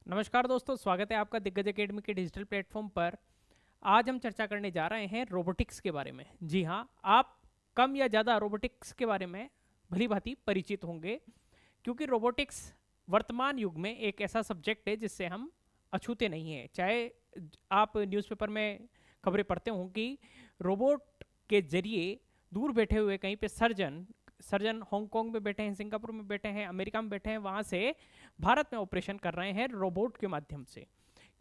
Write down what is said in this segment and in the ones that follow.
नमस्कार दोस्तों, स्वागत है आपका दिग्गज एकेडमी के डिजिटल प्लेटफॉर्म पर। आज हम चर्चा करने जा रहे हैं रोबोटिक्स के बारे में। जी हाँ, आप कम या ज़्यादा रोबोटिक्स के बारे में भली भांति परिचित होंगे, क्योंकि रोबोटिक्स वर्तमान युग में एक ऐसा सब्जेक्ट है जिससे हम अछूते नहीं हैं। चाहे आप न्यूज़पेपर में खबरें पढ़ते हों कि रोबोट के जरिए दूर बैठे हुए कहीं पे सर्जन सर्जन हांगकांग में बैठे हैं, सिंगापुर में बैठे हैं, अमेरिका में बैठे हैं, वहाँ से भारत में ऑपरेशन कर रहे हैं रोबोट के माध्यम से।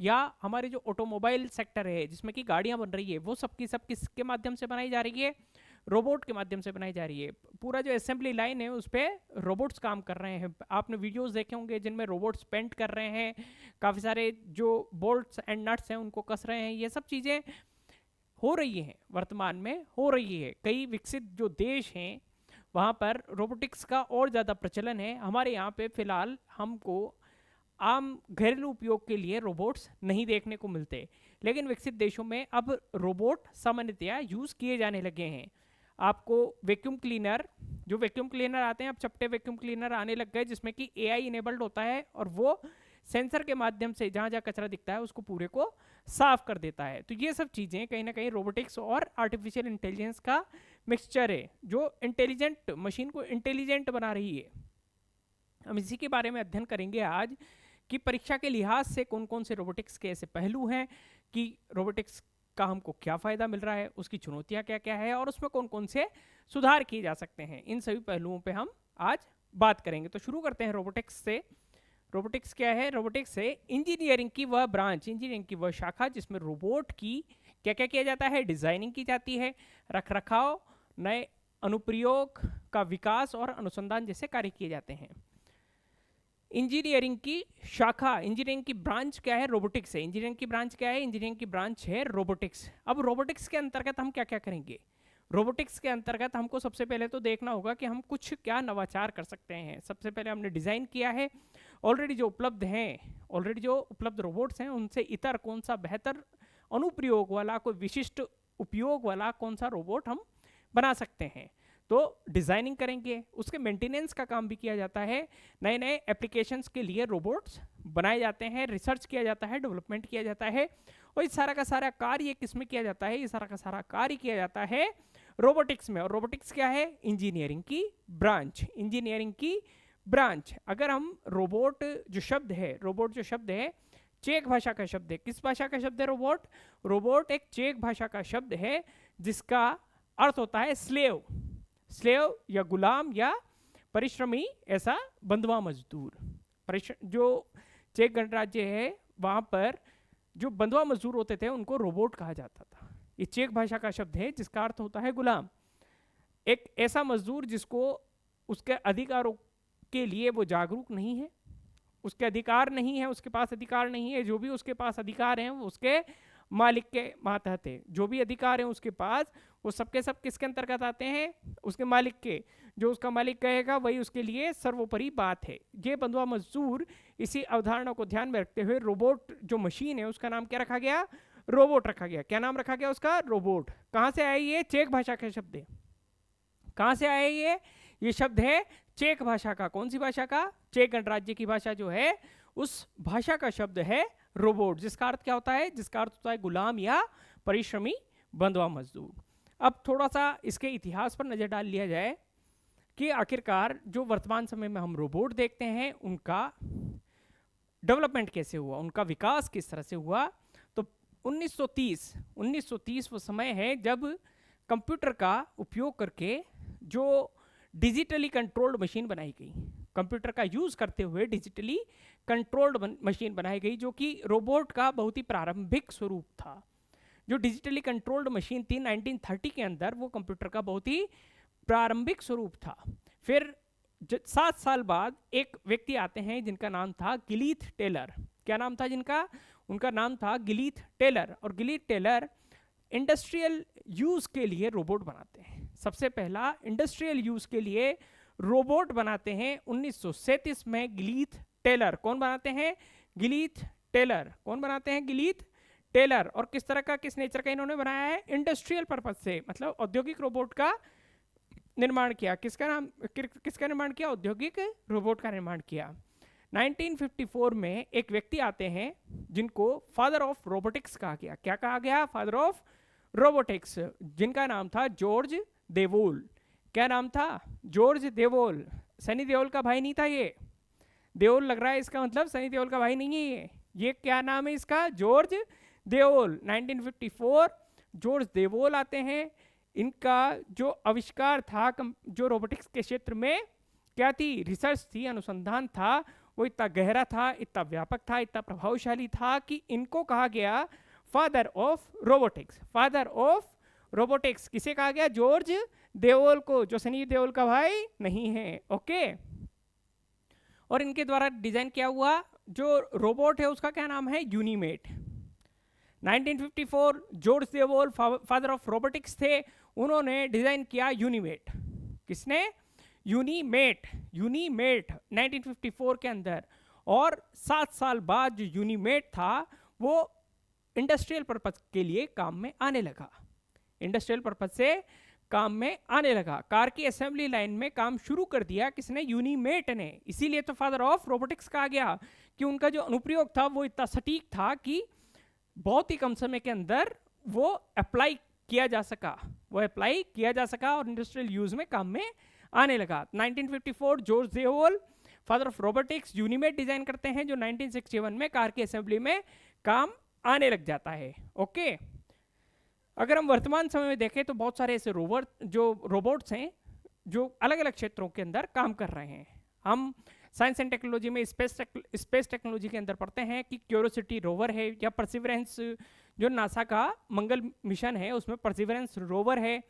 या हमारे जो ऑटोमोबाइल सेक्टर है जिसमें कि गाड़ियां बन रही है, वो सब की सब किसके माध्यम से बनाई जा रही है? रोबोट के माध्यम से बनाई जा रही है। पूरा जो असेंबली लाइन है उस पर रोबोट्स काम कर रहे हैं। आपने वीडियोस देखे होंगे जिनमें रोबोट्स पेंट कर रहे हैं, काफ़ी सारे जो बोल्ट्स एंड नट्स हैं उनको कस रहे हैं। ये सब चीज़ें हो रही हैं, वर्तमान में हो रही है। कई विकसित जो देश हैं वहाँ पर रोबोटिक्स का और ज़्यादा प्रचलन है। हमारे यहाँ पे फ़िलहाल हमको आम घरेलू उपयोग के लिए रोबोट्स नहीं देखने को मिलते, लेकिन विकसित देशों में अब रोबोट सामान्यतया यूज़ किए जाने लगे हैं। आपको वैक्यूम क्लीनर, जो वैक्यूम क्लीनर आते हैं, अब चपटे वैक्यूम क्लीनर आने लग गए जिसमें कि एआई इनेबल्ड होता है और वो सेंसर के माध्यम से जहाँ जहाँ कचरा दिखता है उसको पूरे को साफ कर देता है। तो ये सब चीज़ें कहीं ना कहीं रोबोटिक्स और आर्टिफिशियल इंटेलिजेंस का मिक्सचर है, जो इंटेलिजेंट मशीन को इंटेलिजेंट बना रही है। हम इसी के बारे में अध्ययन करेंगे आज कि परीक्षा के लिहाज से कौन कौन से रोबोटिक्स के ऐसे पहलू हैं, कि रोबोटिक्स का हमको क्या फ़ायदा मिल रहा है, उसकी चुनौतियाँ क्या क्या है और उसमें कौन कौन से सुधार किए जा सकते हैं। इन सभी पहलुओं पे हम आज बात करेंगे। तो शुरू करते हैं रोबोटिक्स से। रोबोटिक्स क्या है? रोबोटिक्स है इंजीनियरिंग की वह ब्रांच, इंजीनियरिंग की वह शाखा जिसमें रोबोट की क्या क्या किया जाता है? डिज़ाइनिंग की जाती है, रख रखाव, नए अनुप्रयोग का विकास और अनुसंधान जैसे कार्य किए जाते हैं। इंजीनियरिंग की शाखा, इंजीनियरिंग की ब्रांच क्या है? रोबोटिक्स है। इंजीनियरिंग की ब्रांच क्या है? इंजीनियरिंग की ब्रांच है रोबोटिक्स। अब रोबोटिक्स के अंतर्गत हम क्या क्या करेंगे? रोबोटिक्स के अंतर्गत हमको सबसे पहले तो देखना होगा कि हम कुछ क्या नवाचार कर सकते हैं। सबसे पहले हमने डिज़ाइन किया है, ऑलरेडी जो उपलब्ध हैं, ऑलरेडी जो उपलब्ध रोबोट्स हैं उनसे इतर कौन सा बेहतर अनुप्रयोग वाला, कोई विशिष्ट उपयोग वाला कौन सा रोबोट हम बना सकते हैं। तो डिज़ाइनिंग करेंगे, उसके मेंटेनेंस का काम भी किया जाता है। नए नए एप्लीकेशंस के लिए रोबोट्स बनाए जाते हैं, रिसर्च किया जाता है, डेवलपमेंट किया जाता है। और इस सारा का सारा कार्य किस में किया जाता है? ये सारा का सारा कार्य किया जाता है रोबोटिक्स में। और रोबोटिक्स क्या है? इंजीनियरिंग की ब्रांच, इंजीनियरिंग की ब्रांच। अगर हम रोबोट जो शब्द है, रोबोट जो शब्द है चेक भाषा का शब्द है। किस भाषा का शब्द है रोबोट? रोबोट एक चेक भाषा का शब्द है जिसका अर्थ होता है स्लेव, स्लेव या गुलाम या परिश्रमी, ऐसा बंधुआ मजदूर। जो चेक गणराज्य है वहाँ पर जो बंधुआ मजदूर होते थे उनको रोबोट कहा जाता था। ये चेक भाषा का शब्द है जिसका अर्थ होता है गुलाम। एक ऐसा मजदूर जिसको उसके अधिकारों के लिए वो जागरूक नहीं है, उसके अधिकार नहीं है, उसके पास अधिकार नहीं है। जो भी उसके पास अधिकार हैं वो उसके मालिक के मातहत है। जो भी अधिकार हैं उसके पास, वो सबके सब किसके अंतर्गत आते हैं? उसके मालिक के। जो उसका मालिक कहेगा वही उसके लिए सर्वोपरि बात है। ये बंधुआ मजदूर, इसी अवधारणा को ध्यान में रखते हुए रोबोट जो मशीन है उसका नाम क्या रखा गया? रोबोट रखा गया। क्या नाम रखा गया उसका? रोबोट। कहाँ से आया ये? चेक भाषा का शब्द है। कहाँ से आया ये शब्द है चेक भाषा का। कौन सी भाषा का? चेक गणराज्य की भाषा जो है उस भाषा का शब्द है रोबोट, जिसका अर्थ क्या होता है? जिसका अर्थ होता है गुलाम या परिश्रमी बंधुआ मजदूर। अब थोड़ा सा इसके इतिहास पर नजर डाल लिया जाए कि आखिरकार जो वर्तमान समय में हम रोबोट देखते हैं उनका डेवलपमेंट कैसे हुआ, उनका विकास किस तरह से हुआ। तो 1930 वो समय है जब कंप्यूटर का उपयोग करके जो डिजिटली कंट्रोल्ड मशीन बनाई गई, कंप्यूटर का यूज़ करते हुए डिजिटली कंट्रोल्ड मशीन बनाई गई, जो कि रोबोट का बहुत ही प्रारंभिक स्वरूप था। जो डिजिटली कंट्रोल्ड मशीन थी 1930 के अंदर, वो कंप्यूटर का बहुत ही प्रारंभिक स्वरूप था। फिर 7 साल बाद एक व्यक्ति आते हैं जिनका नाम था गिलीथ टेलर। क्या नाम था जिनका? उनका नाम था गिलीथ टेलर। और गिलीथ टेलर इंडस्ट्रियल यूज़ के लिए रोबोट बनाते हैं। सबसे पहला इंडस्ट्रियल यूज़ के लिए रोबोट बनाते हैं 1937 में गिलीथ टेलर। कौन बनाते हैं? गिलीथ टेलर। कौन बनाते हैं? गिलीथ टेलर। और किस तरह का, किस नेचर का इन्होंने बनाया है? इंडस्ट्रियल पर्पज से, मतलब औद्योगिक रोबोट का निर्माण किया। किसका निर्माण किया? औद्योगिक रोबोट का निर्माण किया। 1954 में एक व्यक्ति आते हैं जिनको फादर ऑफ रोबोटिक्स कहा गया। क्या कहा गया? फादर ऑफ रोबोटिक्स, जिनका नाम था जॉर्ज देवोल। क्या नाम था? जॉर्ज देवोल। सनी देओल का भाई नहीं था ये। देओल लग रहा है, इसका मतलब सनी देओल का भाई नहीं है ये क्या नाम है इसका? जॉर्ज देओल। 1954 जॉर्ज देओल आते हैं। इनका जो आविष्कार था जो रोबोटिक्स के क्षेत्र में क्या थी? रिसर्च थी, अनुसंधान था, वो इतना गहरा था, इतना व्यापक था, इतना प्रभावशाली था कि इनको कहा गया father of robotics. Father of robotics किसे कहा गया? जॉर्ज देओल को, जो सनी देओल का भाई नहीं है। ओके। और इनके द्वारा डिजाइन किया हुआ जो रोबोट है उसका क्या नाम है? यूनीमेट। 1954 George Devol father of robotics थे, उन्होंने डिजाइन किया यूनीमेट। किसने? यूनीमेट। यूनीमेट 1954 के अंदर। और 7 साल बाद जो यूनीमेट था वो इंडस्ट्रियल पर्पस के लिए काम में आने लगा। इंडस्ट्रियल पर्पस से काम में आने लगा। कार की असेंबली लाइन में काम शुरू कर दिया किसने? यूनीमेट ने। इसीलिए तो फादर ऑफ रोबोटिक्स कहा गया कि उनका जो अनुप्रयोग था वो इतना सटीक था कि बहुत ही कम समय के अंदर वो अप्लाई किया जा सका। वो अप्लाई किया जा सका और इंडस्ट्रियल यूज में काम में आने लगा। 1954 George Devol father of robotics Unimate design करते हैं, जो 1961 में कार की असेंबली में काम आने लग जाता है। ओके। अगर हम वर्तमान समय में देखें तो बहुत सारे ऐसे रोबोट्स हैं जो अलग अलग क्षेत्रों के अंदर काम कर रहे हैं। हम साइंस एंड टेक्नोलॉजी में स्पेस टेक्नोलॉजी के अंदर पढ़ते हैं कि क्यूरियोसिटी रोवर है, या परसिवरेंस जो नासा का मंगल मिशन है उसमें परसिवरेंस रोवर है,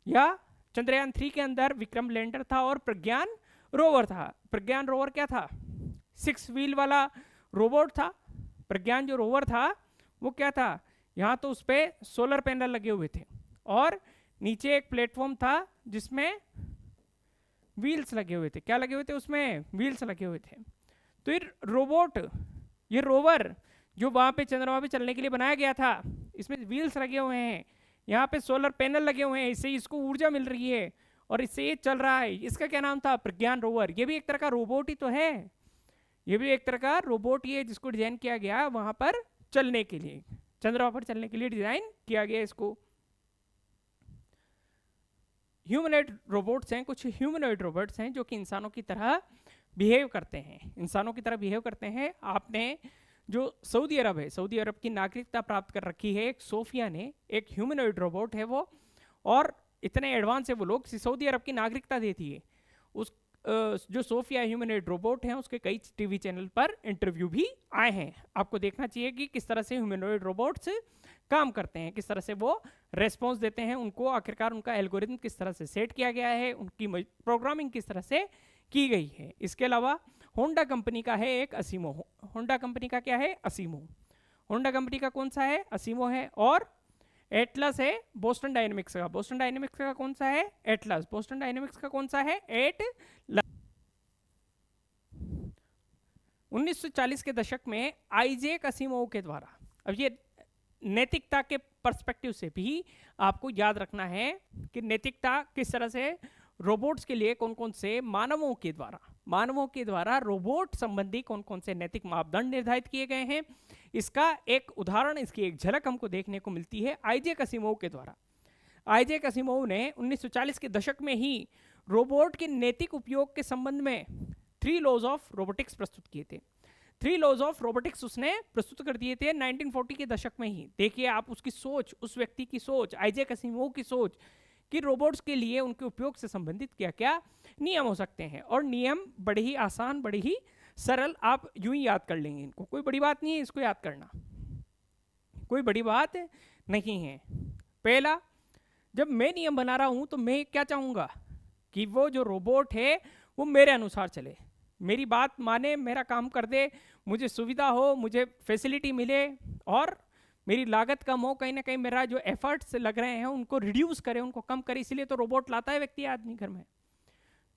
या चंद्रयान 3 के अंदर विक्रम लैंडर था और प्रज्ञान रोवर था। प्रज्ञान रोवर क्या था? 6 व्हील वाला रोबोट था। प्रज्ञान जो रोवर था वो क्या था? यहाँ तो उस पर सोलर पैनल लगे हुए थे और नीचे एक प्लेटफॉर्म था जिसमें व्हील्स लगे हुए थे। क्या लगे हुए थे? उसमें व्हील्स लगे हुए थे। तो ये रोबोट, ये रोवर जो वहाँ पे चंद्रमा पे चलने के लिए बनाया गया था, इसमें व्हील्स लगे हुए हैं, यहाँ पे सोलर पैनल लगे हुए हैं, इससे इसको ऊर्जा मिल रही है और इससे ये चल रहा है। इसका क्या नाम था? प्रज्ञान रोवर। ये भी एक तरह का रोबोट ही तो है। ये भी एक तरह का रोबोट ही है जिसको डिजाइन किया गया वहाँ पर चलने के लिए, चंद्रमा पर चलने के लिए डिजाइन किया गया इसको। ह्यूमनॉइड रोबोट्स हैं, कुछ ह्यूमनॉइड रोबोट्स हैं जो कि इंसानों की तरह बिहेव करते हैं, इंसानों की तरह बिहेव करते हैं। आपने जो सऊदी अरब है, सऊदी अरब की नागरिकता प्राप्त कर रखी है एक सोफिया ने, एक ह्यूमनॉइड रोबोट है वो, और इतने एडवांस है वो लोग, सऊदी अरब की नागरिकता देती है। उस जो सोफिया ह्यूमनॉइड रोबोट हैं उसके कई टीवी चैनल पर इंटरव्यू भी आए हैं। आपको देखना चाहिए कि किस तरह से ह्यूमनॉइड रोबोट्स काम करते हैं, किस तरह से वो रेस्पॉन्स देते हैं, उनको आखिरकार उनका एल्गोरिथम किस तरह से सेट किया गया है, उनकी प्रोग्रामिंग किस तरह से की गई है। इसके अलावा होंडा कंपनी का है एक असीमो। होंडा कंपनी का क्या है? असीमो। होंडा कंपनी का कौन सा है? असीमो है। और एटलस है बोस्टन डायनेमिक्स का। बोस्टन डायनेमिक्स का कौन सा है? एटलस। बोस्टन डायनेमिक्स का कौन सा है? एटलस। 1940 के दशक में आइजैक असीमोव के द्वारा, अब ये नैतिकता के पर्सपेक्टिव से भी आपको याद रखना है कि नैतिकता किस तरह से रोबोट्स के लिए कौन कौन से मानवों के द्वारा रोबोट संबंधी कौन कौन से नैतिक मापदंड निर्धारित किए गए हैं, इसका एक उदाहरण, इसकी एक झलक हमको देखने को मिलती है आइजैक असीमोव के द्वारा। आइजैक असीमोव ने 1940 के दशक में ही रोबोट के नैतिक उपयोग के संबंध में 3 लॉज ऑफ रोबोटिक्स प्रस्तुत किए थे। 3 लॉज ऑफ रोबोटिक्स उसने प्रस्तुत कर दिए थे 1940 के दशक में ही। देखिए आप उसकी सोच, उस व्यक्ति की सोच, आइजैक असीमोव की सोच कि रोबोट्स के लिए उनके उपयोग से संबंधित क्या क्या नियम हो सकते हैं। और नियम बड़े ही आसान, बड़े ही सरल, आप यूं ही याद कर लेंगे इनको, कोई बड़ी बात नहीं है इसको याद करना, कोई बड़ी बात नहीं है। पहला, जब मैं नियम बना रहा हूं तो मैं क्या चाहूंगा कि वो जो रोबोट है वो मेरे अनुसार चले, मेरी बात माने, मेरा काम कर दे, मुझे सुविधा हो, मुझे फैसिलिटी मिले और मेरी लागत कम हो, कहीं ना कहीं मेरा जो एफर्ट्स लग रहे हैं उनको रिड्यूस करे, उनको कम करे। इसलिए तो रोबोट लाता है व्यक्ति आदमी घर में।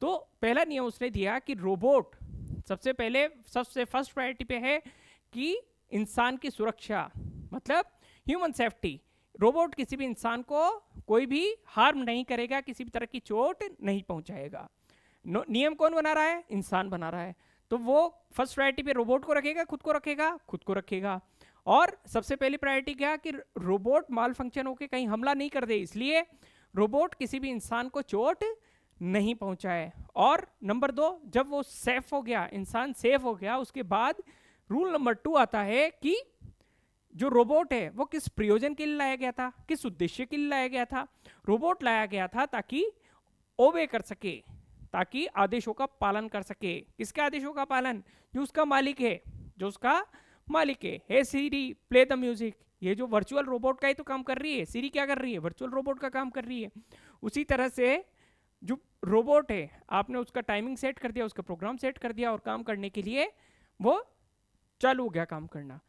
तो पहला नियम उसने दिया कि रोबोट सबसे फर्स्ट प्रायोरिटी पे है कि इंसान की सुरक्षा, मतलब ह्यूमन सेफ्टी। रोबोट किसी भी इंसान को कोई भी हार्म नहीं करेगा, किसी भी तरह की चोट नहीं पहुंचाएगा। नियम कौन बना रहा है? इंसान बना रहा है। तो वो फर्स्ट प्रायोरिटी पे रोबोट को रखेगा, खुद को रखेगा, खुद को रखेगा। और सबसे पहली प्रायोरिटी क्या कि रोबोट माल फंक्शन होकर कहीं हमला नहीं कर दे, इसलिए रोबोट किसी भी इंसान को चोट नहीं पहुंचाए। और नंबर 2, जब वो सेफ हो गया, इंसान सेफ हो गया, उसके बाद रूल नंबर 2 आता है कि जो रोबोट है वो किस प्रयोजन के लिए लाया गया था, किस उद्देश्य के लिए लाया गया था। रोबोट लाया गया था ताकि ओबे कर सके, ताकि आदेशों का पालन कर सके। किसके आदेशों का पालन? जो उसका मालिक है, जो उसका मालिक है। हे सीरी प्ले द म्यूजिक, ये जो वर्चुअल रोबोट का ही तो काम कर रही है। सीरी क्या कर रही है? वर्चुअल रोबोट का काम कर रही है। उसी तरह से जो रोबोट है, आपने उसका टाइमिंग सेट कर दिया, उसका प्रोग्राम सेट कर दिया और काम करने के लिए वो चालू हो गया काम करना।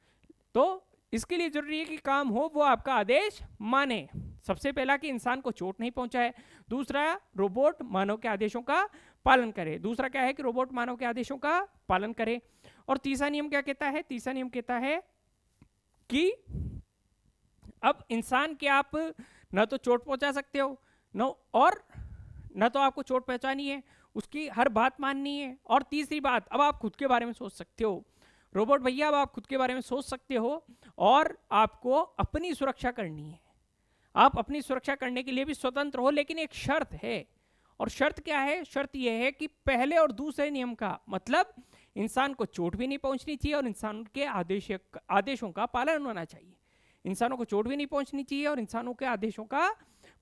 तो इसके लिए जरूरी है कि काम हो वो आपका आदेश माने। सबसे पहला कि इंसान को चोट नहीं पहुंचाए, दूसरा रोबोट मानव के आदेशों का पालन करे, दूसरा क्या है कि रोबोट मानव के आदेशों का पालन करे। और तीसरा नियम क्या कहता है? तीसरा नियम कहता है कि अब इंसान के आप न तो चोट पहुंचा सकते हो, न तो आपको चोट पहुंचानी है, उसकी हर बात माननी है। और तीसरी बात, अब आप खुद के बारे में सोच सकते हो। रोबोट भैया अब आप खुद के बारे में सोच सकते हो और आपको अपनी सुरक्षा करनी है। आप अपनी सुरक्षा करने के लिए भी स्वतंत्र हो, लेकिन एक शर्त है। और शर्त क्या है? शर्त यह है कि पहले और दूसरे नियम का मतलब इंसान को चोट भी नहीं पहुंचनी चाहिए और इंसान के आदेशों का पालन होना चाहिए। इंसानों को चोट भी नहीं पहुंचनी चाहिए और इंसानों के आदेशों का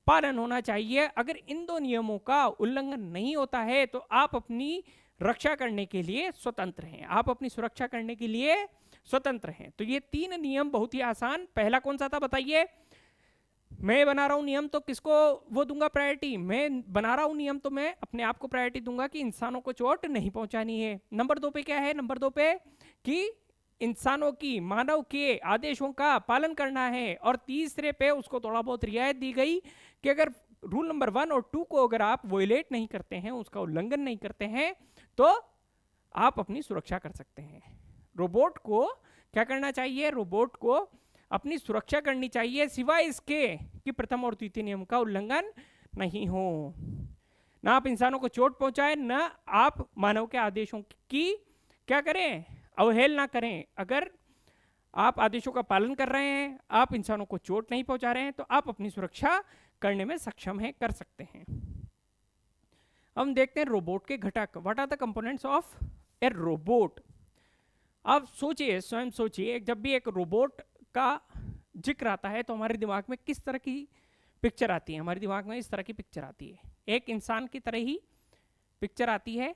पालन होना चाहिए। अगर इन दो नियमों का उल्लंघन नहीं होता है तो आप अपनी रक्षा करने के लिए स्वतंत्र हैं, आप अपनी सुरक्षा करने के लिए स्वतंत्र हैं। तो ये 3 नियम बहुत ही आसान। पहला कौन सा था बताइए? मैं बना रहा हूं नियम तो किसको वो दूंगा प्रायोरिटी? मैं बना रहा हूं नियम तो मैं अपने आप को प्रायोरिटी दूंगा कि इंसानों को चोट नहीं पहुंचानी है। नंबर 2 पे क्या है? नंबर 2 पे कि इंसानों की, मानव के आदेशों का पालन करना है। और तीसरे पे उसको थोड़ा बहुत रियायत दी गई कि अगर रूल नंबर 1 और 2 को अगर आप वोलेट नहीं करते हैं, उसका उल्लंघन नहीं करते हैं, तो आप अपनी सुरक्षा कर सकते हैं। रोबोट को क्या करना चाहिए? रोबोट को अपनी सुरक्षा करनी चाहिए, सिवाय इसके कि प्रथम और द्वितीय नियम का उल्लंघन नहीं हो। ना आप इंसानों को चोट पहुंचाएं, ना आप मानव के आदेशों की क्या करें? अवहेलना करें। अगर आप आदेशों का पालन कर रहे हैं, आप इंसानों को चोट नहीं पहुंचा रहे हैं, तो आप अपनी सुरक्षा करने में सक्षम हैं, कर सकते हैं। हम देखते हैं रोबोट के घटक। What are the components of a robot? आप सोचिए, स्वयं सोचिए, जब भी एक रोबोट का जिक्र आता है तो हमारे दिमाग में किस तरह की पिक्चर आती है? हमारे दिमाग में इस तरह की पिक्चर आती है, एक इंसान की तरह ही पिक्चर आती है।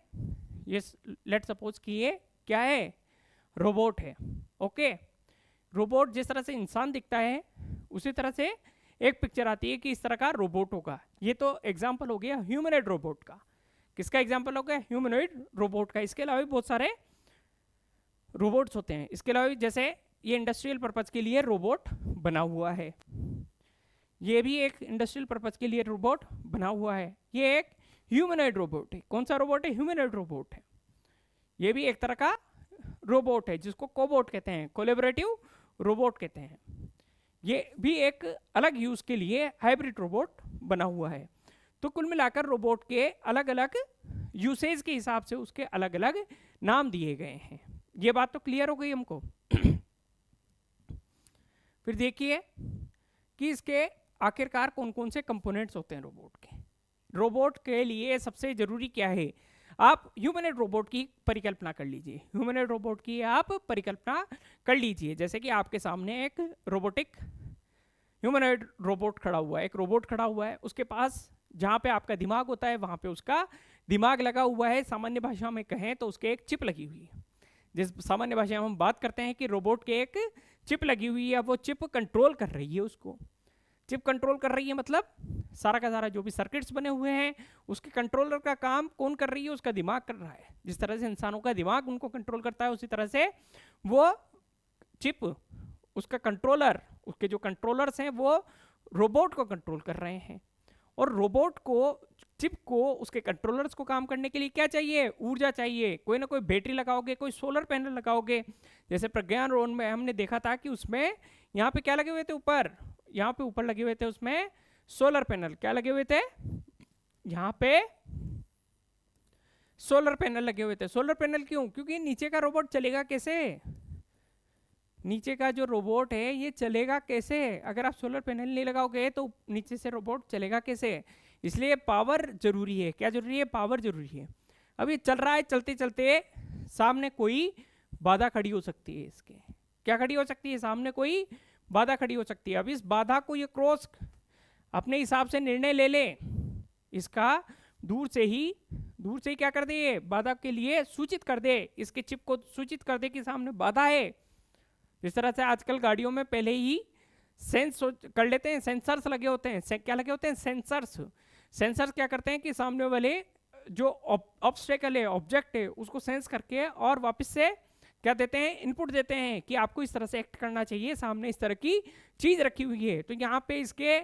ये लेट सपोज कि ये क्या है? रोबोट है। ओके, रोबोट जिस तरह से इंसान दिखता है उसी तरह से एक पिक्चर आती है कि इस तरह का रोबोट होगा। ये तो एग्जाम्पल हो गया ह्यूमनॉइड रोबोट का। किसका एग्जाम्पल हो गया? ह्यूमनॉइड रोबोट का। इसके अलावा भी बहुत सारे रोबोट्स होते हैं। इसके अलावा जैसे ये इंडस्ट्रियल पर्पज के लिए रोबोट बना हुआ है, ये भी एक इंडस्ट्रियल पर्पज के लिए रोबोट बना हुआ है। ये एक ह्यूमनॉइड रोबोट है। कौन सा रोबोट है? ह्यूमनॉइड रोबोट है। ये भी एक तरह का रोबोट है जिसको कोबोट कहते हैं, कोलैबोरेटिव रोबोट कहते हैं। ये भी एक अलग यूज के लिए हाइब्रिड रोबोट बना हुआ है। तो कुल मिलाकर रोबोट के अलग अलग यूसेज के हिसाब से उसके अलग अलग नाम दिए गए हैं। ये बात तो क्लियर हो गई हमको। फिर देखिए कि इसके आखिरकार कौन कौन से कंपोनेंट्स होते हैं रोबोट के। रोबोट के लिए सबसे जरूरी क्या है? आप ह्यूमनॉइड रोबोट की परिकल्पना कर लीजिए। ह्यूमनॉइड रोबोट की आप परिकल्पना कर लीजिए, जैसे कि आपके सामने एक रोबोटिक ह्यूमनॉइड रोबोट खड़ा हुआ है, एक रोबोट खड़ा हुआ है, उसके पास जहाँ पे आपका दिमाग होता है वहाँ पे उसका दिमाग लगा हुआ है। सामान्य भाषा में कहें तो उसके एक चिप लगी हुई है। जिस सामान्य भाषा में हम बात करते हैं कि रोबोट के एक चिप लगी हुई है, वो चिप कंट्रोल कर रही है उसको। चिप कंट्रोल कर रही है मतलब सारा का सारा जो भी सर्किट्स बने हुए हैं उसके कंट्रोलर का काम कौन कर रही है? उसका दिमाग कर रहा है। जिस तरह से इंसानों का दिमाग उनको कंट्रोल करता है, उसी तरह से वो चिप, उसका कंट्रोलर, उसके जो कंट्रोलर्स हैं वो रोबोट को कंट्रोल कर रहे हैं। और रोबोट को, चिप को, उसके कंट्रोलर्स को काम करने के लिए क्या चाहिए? ऊर्जा चाहिए। कोई ना कोई बैटरी लगाओगे, कोई सोलर पैनल लगाओगे। जैसे प्रज्ञान रोड में हमने देखा था कि उसमें यहाँ पे क्या लगे हुए थे? ऊपर, यहाँ पे ऊपर लगे हुए थे उसमें सोलर पैनल। क्या लगे हुए थे? यहाँ पे सोलर पैनल लगे हुए थे। सोलर पैनल क्यों? क्योंकि नीचे का रोबोट चलेगा कैसे? नीचे का जो रोबोट है ये चलेगा कैसे? अगर आप सोलर पैनल नहीं लगाओगे तो नीचे से रोबोट चलेगा कैसे? इसलिए पावर जरूरी है। क्या जरूरी है? पावर जरूरी है। अब ये चल रहा है, चलते चलते सामने कोई बाधा खड़ी हो सकती है इसके। क्या खड़ी हो सकती है? सामने कोई बाधा खड़ी हो सकती है। अब इस बाधा को ये क्रॉस अपने हिसाब से निर्णय ले ले, इसका दूर से ही क्या कर दे, ये बाधा के लिए सूचित कर दे, इसके चिप को सूचित कर दे कि सामने बाधा है। जिस तरह से आजकल गाड़ियों में पहले ही सेंस कर लेते हैं, सेंसर्स लगे होते हैं। क्या लगे होते हैं? सेंसर्स। सेंसर्स क्या करते हैं कि सामने वाले जो ऑब्स्टेकल है, ऑब्जेक्ट है, उसको सेंस करके और वापस से क्या देते हैं? इनपुट देते हैं कि आपको इस तरह से एक्ट करना चाहिए, सामने इस तरह की चीज रखी हुई है। तो यहाँ पे इसके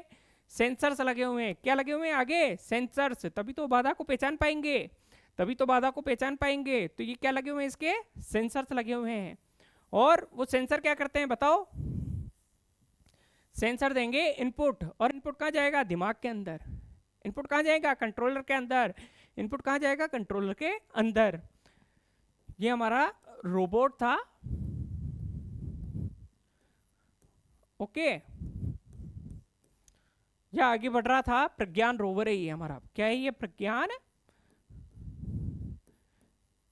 सेंसर्स लगे हुए हैं। क्या लगे हुए हैं? आगे सेंसर्स। तभी तो बाधा को पहचान पाएंगे, तभी तो बाधा को पहचान पाएंगे। तो ये क्या लगे हुए हैं? इसके सेंसर्स लगे हुए हैं। और वो सेंसर क्या करते हैं बताओ? सेंसर देंगे इनपुट, और इनपुट कहाँ जाएगा? दिमाग के अंदर। इनपुट कहाँ जाएगा? कंट्रोलर के अंदर। इनपुट कहाँ जाएगा? कंट्रोलर के अंदर। ये हमारा रोबोट था। ओके, यह आगे बढ़ रहा था। प्रज्ञान रोवर है ये हमारा। क्या है ये? प्रज्ञान।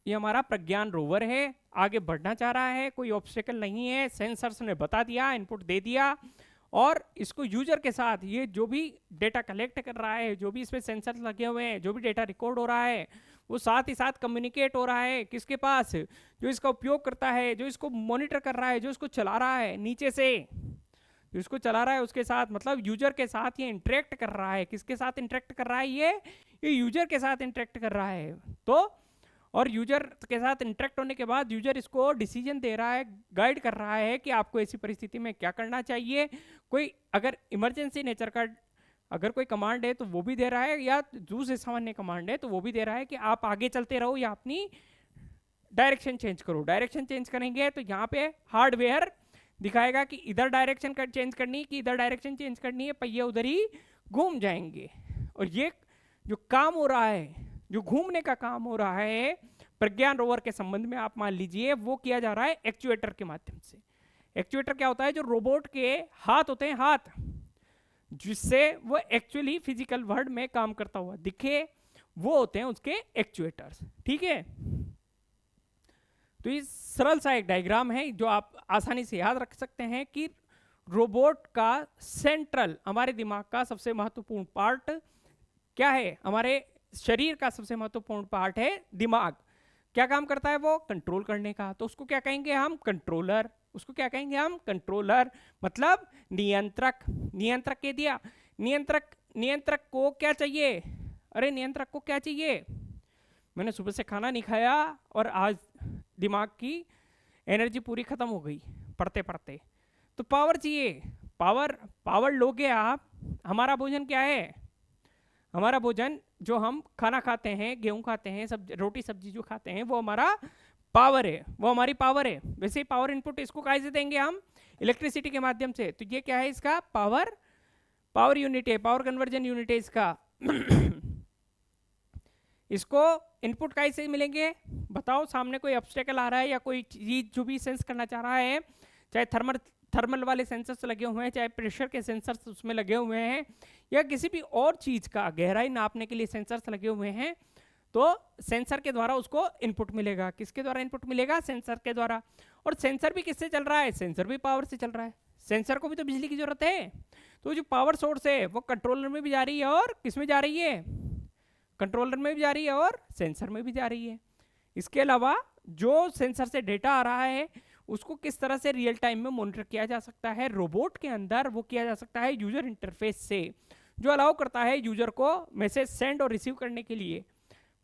ये हमारा प्रज्ञान रोवर है, आगे बढ़ना चाह रहा है, कोई ऑब्स्टेकल नहीं है। सेंसर्स ने बता दिया, इनपुट दे दिया, और इसको यूजर के साथ ये जो भी डेटा कलेक्ट कर रहा है, जो भी इसमें सेंसर्स लगे हुए हैं, जो भी डेटा रिकॉर्ड हो रहा है, वो साथ ही साथ कम्युनिकेट हो रहा है किसके पास? जो इसका उपयोग करता है, जो इसको मॉनिटर कर रहा है, जो इसको चला रहा है नीचे से, जो इसको चला रहा है उसके साथ, मतलब यूजर के साथ ये इंटरेक्ट कर रहा है। किसके साथ इंटरेक्ट कर रहा है? ये यूजर के साथ इंटरेक्ट कर रहा है। तो और यूजर के साथ इंटरेक्ट होने के बाद यूजर इसको डिसीजन दे रहा है, गाइड कर रहा है कि आपको ऐसी परिस्थिति में क्या करना चाहिए। कोई अगर इमरजेंसी नेचर का अगर कोई कमांड है तो वो भी दे रहा है, या दूसरे सामान्य कमांड है तो वो भी दे रहा है कि आप आगे चलते रहो या अपनी डायरेक्शन चेंज करो। डायरेक्शन चेंज करेंगे तो यहाँ पे हार्डवेयर दिखाएगा कि इधर डायरेक्शन चेंज करनी है कि इधर डायरेक्शन चेंज करनी है, पहिए उधर ही घूम जाएंगे। और ये जो काम हो रहा है, जो घूमने का काम हो रहा है प्रज्ञान रोवर के संबंध में, आप मान लीजिए वो किया जा रहा है एक्चुएटर के माध्यम से। एक्चुएटर क्या होता है? जो रोबोट के हाथ होते हैं, हाथ, जिससे वो एक्चुअली फिजिकल वर्ल्ड में काम करता हुआ दिखे, वो होते हैं उसके एक्चुएटर्स। ठीक है, तो ये सरल सा एक डायग्राम है जो आप आसानी से याद रख सकते हैं कि रोबोट का सेंट्रल, हमारे दिमाग का सबसे महत्वपूर्ण पार्ट क्या है? हमारे शरीर का सबसे महत्वपूर्ण पार्ट है दिमाग। क्या काम करता है वो? कंट्रोल करने का। तो उसको क्या कहेंगे हम? कंट्रोलर। उसको क्या कहेंगे हम? कंट्रोलर, मतलब नियंत्रक। नियंत्रक कह दिया। नियंत्रक को क्या चाहिए? अरे नियंत्रक को क्या चाहिए? मैंने सुबह से खाना नहीं खाया और आज दिमाग की एनर्जी पूरी खत्म हो गई पढ़ते पढ़ते, तो पावर चाहिए। पावर लोगे आप। हमारा भोजन क्या है? हमारा भोजन जो हम खाना खाते हैं, गेहूं खाते हैं, रोटी सब्जी जो खाते हैं, वो हमारा पावर है, वो हमारी पावर है। वैसे ही पावर इनपुट इसको कैसे देंगे हम? इलेक्ट्रिसिटी के माध्यम से। तो ये क्या है? इसका पावर यूनिट है, पावर कन्वर्जन यूनिट है इसका। इसको इनपुट कैसे मिलेंगे बताओ? सामने कोई ऑब्स्टेकल आ रहा है या कोई चीज जो भी सेंस करना चाह रहा है, चाहे थर्मल वाले सेंसर्स लगे हुए हैं, चाहे प्रेशर के सेंसर्स उसमें लगे हुए हैं, या किसी भी और चीज का गहराई नापने के लिए सेंसर्स लगे हुए हैं, तो सेंसर के द्वारा उसको इनपुट मिलेगा। किसके द्वारा इनपुट मिलेगा? सेंसर के द्वारा। और सेंसर भी किससे चल रहा है? सेंसर भी पावर से चल रहा है। सेंसर को भी तो बिजली की जरूरत है। तो जो पावर सोर्स है वो कंट्रोलर में भी जा रही है, और किस में जा रही है? कंट्रोलर में भी जा रही है और सेंसर में भी जा रही है। इसके अलावा जो सेंसर से डेटा आ रहा है उसको किस तरह से रियल टाइम में मॉनिटर किया जा सकता है रोबोट के अंदर? वो किया जा सकता है यूजर इंटरफेस से, जो अलाउ करता है यूजर को मैसेज सेंड और रिसीव करने के लिए।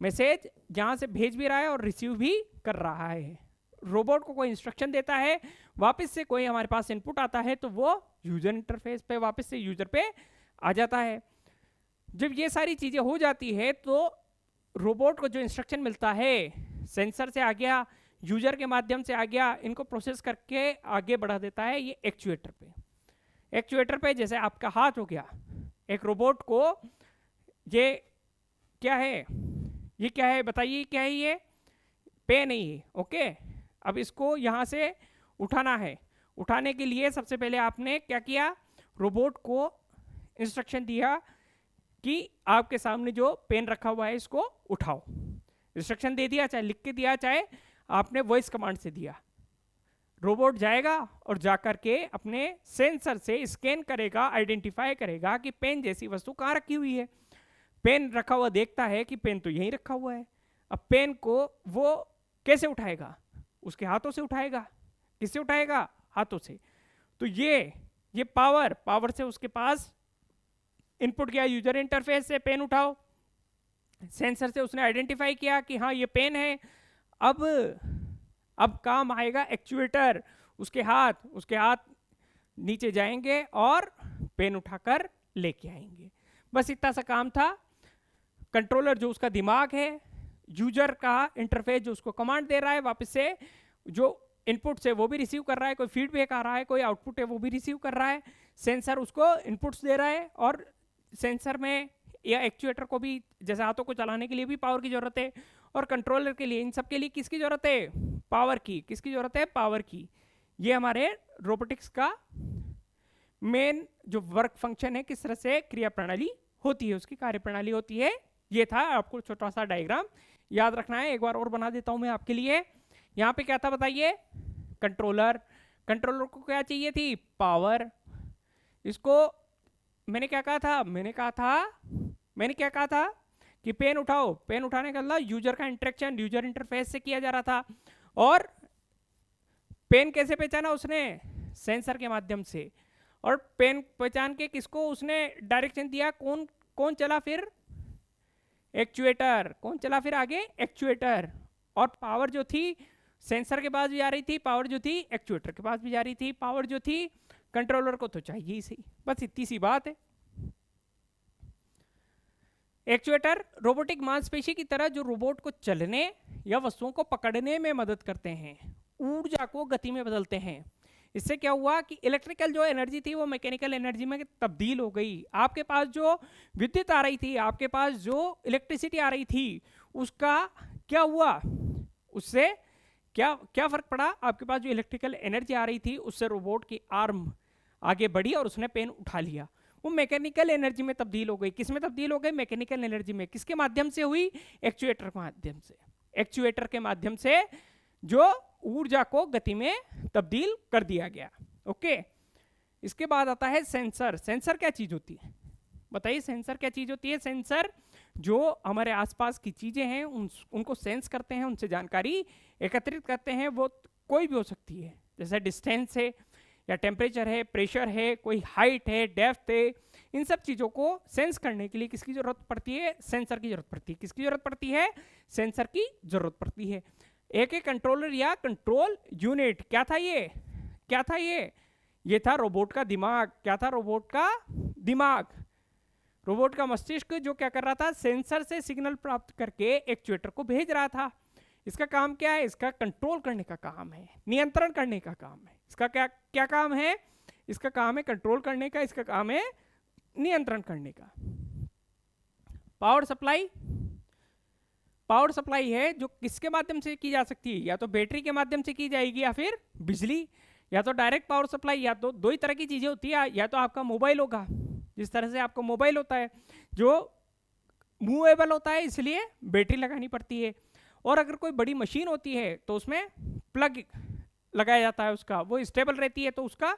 मैसेज जहाँ से भेज भी रहा है और रिसीव भी कर रहा है। रोबोट को कोई इंस्ट्रक्शन देता है, वापस से कोई हमारे पास इनपुट आता है, तो वो यूजर इंटरफेस पे वापस से यूजर पे आ जाता है। जब ये सारी चीज़ें हो जाती है तो रोबोट को जो इंस्ट्रक्शन मिलता है, सेंसर से आ गया, यूजर के माध्यम से आ गया, इनको प्रोसेस करके आगे बढ़ा देता है ये एक्चुएटर पे। एक्चुएटर पे जैसे आपका हाथ हो गया, एक रोबोट को ये क्या है? ये क्या है बताइए, क्या है ये? पेन है ये। ओके, अब इसको यहाँ से उठाना है। उठाने के लिए सबसे पहले आपने क्या किया, रोबोट को इंस्ट्रक्शन दिया कि आपके सामने जो पेन रखा हुआ है इसको उठाओ। इंस्ट्रक्शन दे दिया, चाहे लिख के दिया चाहे आपने वॉइस कमांड से दिया। रोबोट जाएगा और जाकर के अपने सेंसर से स्कैन करेगा, आइडेंटिफाई करेगा कि पेन जैसी वस्तु कहाँ रखी हुई है। पेन रखा हुआ देखता है कि पेन तो यहीं रखा हुआ है। अब पेन को वो कैसे उठाएगा? उसके हाथों से उठाएगा। किससे उठाएगा? हाथों से। तो ये पावर से उसके पास इनपुट गया, यूजर इंटरफेस से पेन उठाओ। सेंसर से उसने आइडेंटिफाई किया कि हाँ ये पेन है। अब काम आएगा एक्चुएटर। उसके हाथ नीचे जाएंगे और पेन उठाकर लेके आएंगे। बस इतना सा काम था। कंट्रोलर जो उसका दिमाग है, यूजर का इंटरफेस जो उसको कमांड दे रहा है, वापस से जो इनपुट से वो भी रिसीव कर रहा है, कोई फीडबैक आ रहा है, कोई आउटपुट है वो भी रिसीव कर रहा है। सेंसर उसको इनपुट्स दे रहा है और सेंसर में या एक्चुएटर को भी, जैसे हाथों को चलाने के लिए भी पावर की जरूरत है, और कंट्रोलर के लिए, इन सब के लिए किसकी जरूरत है? पावर की। किसकी जरूरत है? पावर की। ये हमारे रोबोटिक्स का मेन जो वर्क फंक्शन है, किस तरह से क्रिया प्रणाली होती है, उसकी कार्य प्रणाली होती है। ये था आपको छोटा सा डायग्राम याद रखना है। एक बार और बना देता हूं मैं आपके लिए। यहाँ पे क्या था बताइए? कंट्रोलर को क्या चाहिए थी? पावर। इसको मैंने क्या कहा था कि पेन उठाओ। पेन उठाने का मतलब यूजर का इंटरेक्शन यूजर इंटरफेस से किया जा रहा था। और पेन कैसे पहचाना उसने? सेंसर के माध्यम से। और पेन पहचान के किसको उसने डायरेक्शन दिया? कौन चला फिर? एक्चुएटर। कौन चला फिर आगे? एक्चुएटर। और पावर जो थी सेंसर के पास भी जा रही थी, पावर जो थी एक्चुएटर के पास भी जा रही थी, पावर जो थी कंट्रोलर को तो चाहिए ही सही। बस इतनी सी बात है। एक्चुएटर रोबोटिक मांसपेशी की तरह जो रोबोट को चलने या वस्तुओं को पकड़ने में मदद करते हैं, ऊर्जा को गति में बदलते हैं। इससे क्या हुआ कि इलेक्ट्रिकल जो एनर्जी थी वो मैकेनिकल एनर्जी में तब्दील हो गई। आपके पास जो विद्युत आ रही थी, आपके पास जो इलेक्ट्रिसिटी आ रही थी, उसका क्या हुआ? उससे क्या फर्क पड़ा? आपके पास जो इलेक्ट्रिकल एनर्जी आ रही थी उससे रोबोट की आर्म आगे बढ़ी और उसने पेन उठा लिया। वो मैकेनिकल एनर्जी में तब्दील हो गई। किस में तब्दील हो गई? मैकेनिकल एनर्जी में। किसके माध्यम से हुई? एक्चुएटर के माध्यम से। एक्चुएटर के माध्यम से जो ऊर्जा को गति में तब्दील कर दिया गया। ओके, इसके बाद आता है सेंसर। सेंसर क्या चीज होती है बताइए? सेंसर क्या चीज होती है? सेंसर जो हमारे आसपास की चीजें हैं उनको सेंस करते हैं, उनसे जानकारी एकत्रित करते हैं। वो कोई भी हो सकती है, जैसे डिस्टेंस है या टेम्परेचर है, प्रेशर है, कोई हाइट है, डेप्थ है। इन सब चीज़ों को सेंस करने के लिए किसकी जरूरत पड़ती है? सेंसर की जरूरत पड़ती है। किसकी जरूरत पड़ती है? सेंसर की जरूरत पड़ती है। एक कंट्रोलर या कंट्रोल यूनिट क्या था ये था रोबोट का दिमाग। क्या था? रोबोट का दिमाग, रोबोट का मस्तिष्क, जो क्या कर रहा था? सेंसर से सिग्नल प्राप्त करके एक्चुएटर को भेज रहा था। इसका काम क्या है? इसका कंट्रोल करने का काम है, नियंत्रण करने का काम है। इसका क्या काम है? इसका काम है कंट्रोल करने का, इसका काम है नियंत्रण करने का। पावर सप्लाई है जो किसके माध्यम से की जा सकती है? या तो बैटरी के माध्यम से की जाएगी या फिर बिजली, या तो डायरेक्ट पावर सप्लाई, या तो दो ही तरह की चीजें होती है। या तो आपका मोबाइल होगा, जिस तरह से आपका मोबाइल होता है जो मूवेबल होता है, इसलिए बैटरी लगानी पड़ती है। और अगर कोई बड़ी मशीन होती है तो उसमें प्लग लगाया जाता है, उसका वो स्टेबल रहती है तो उसका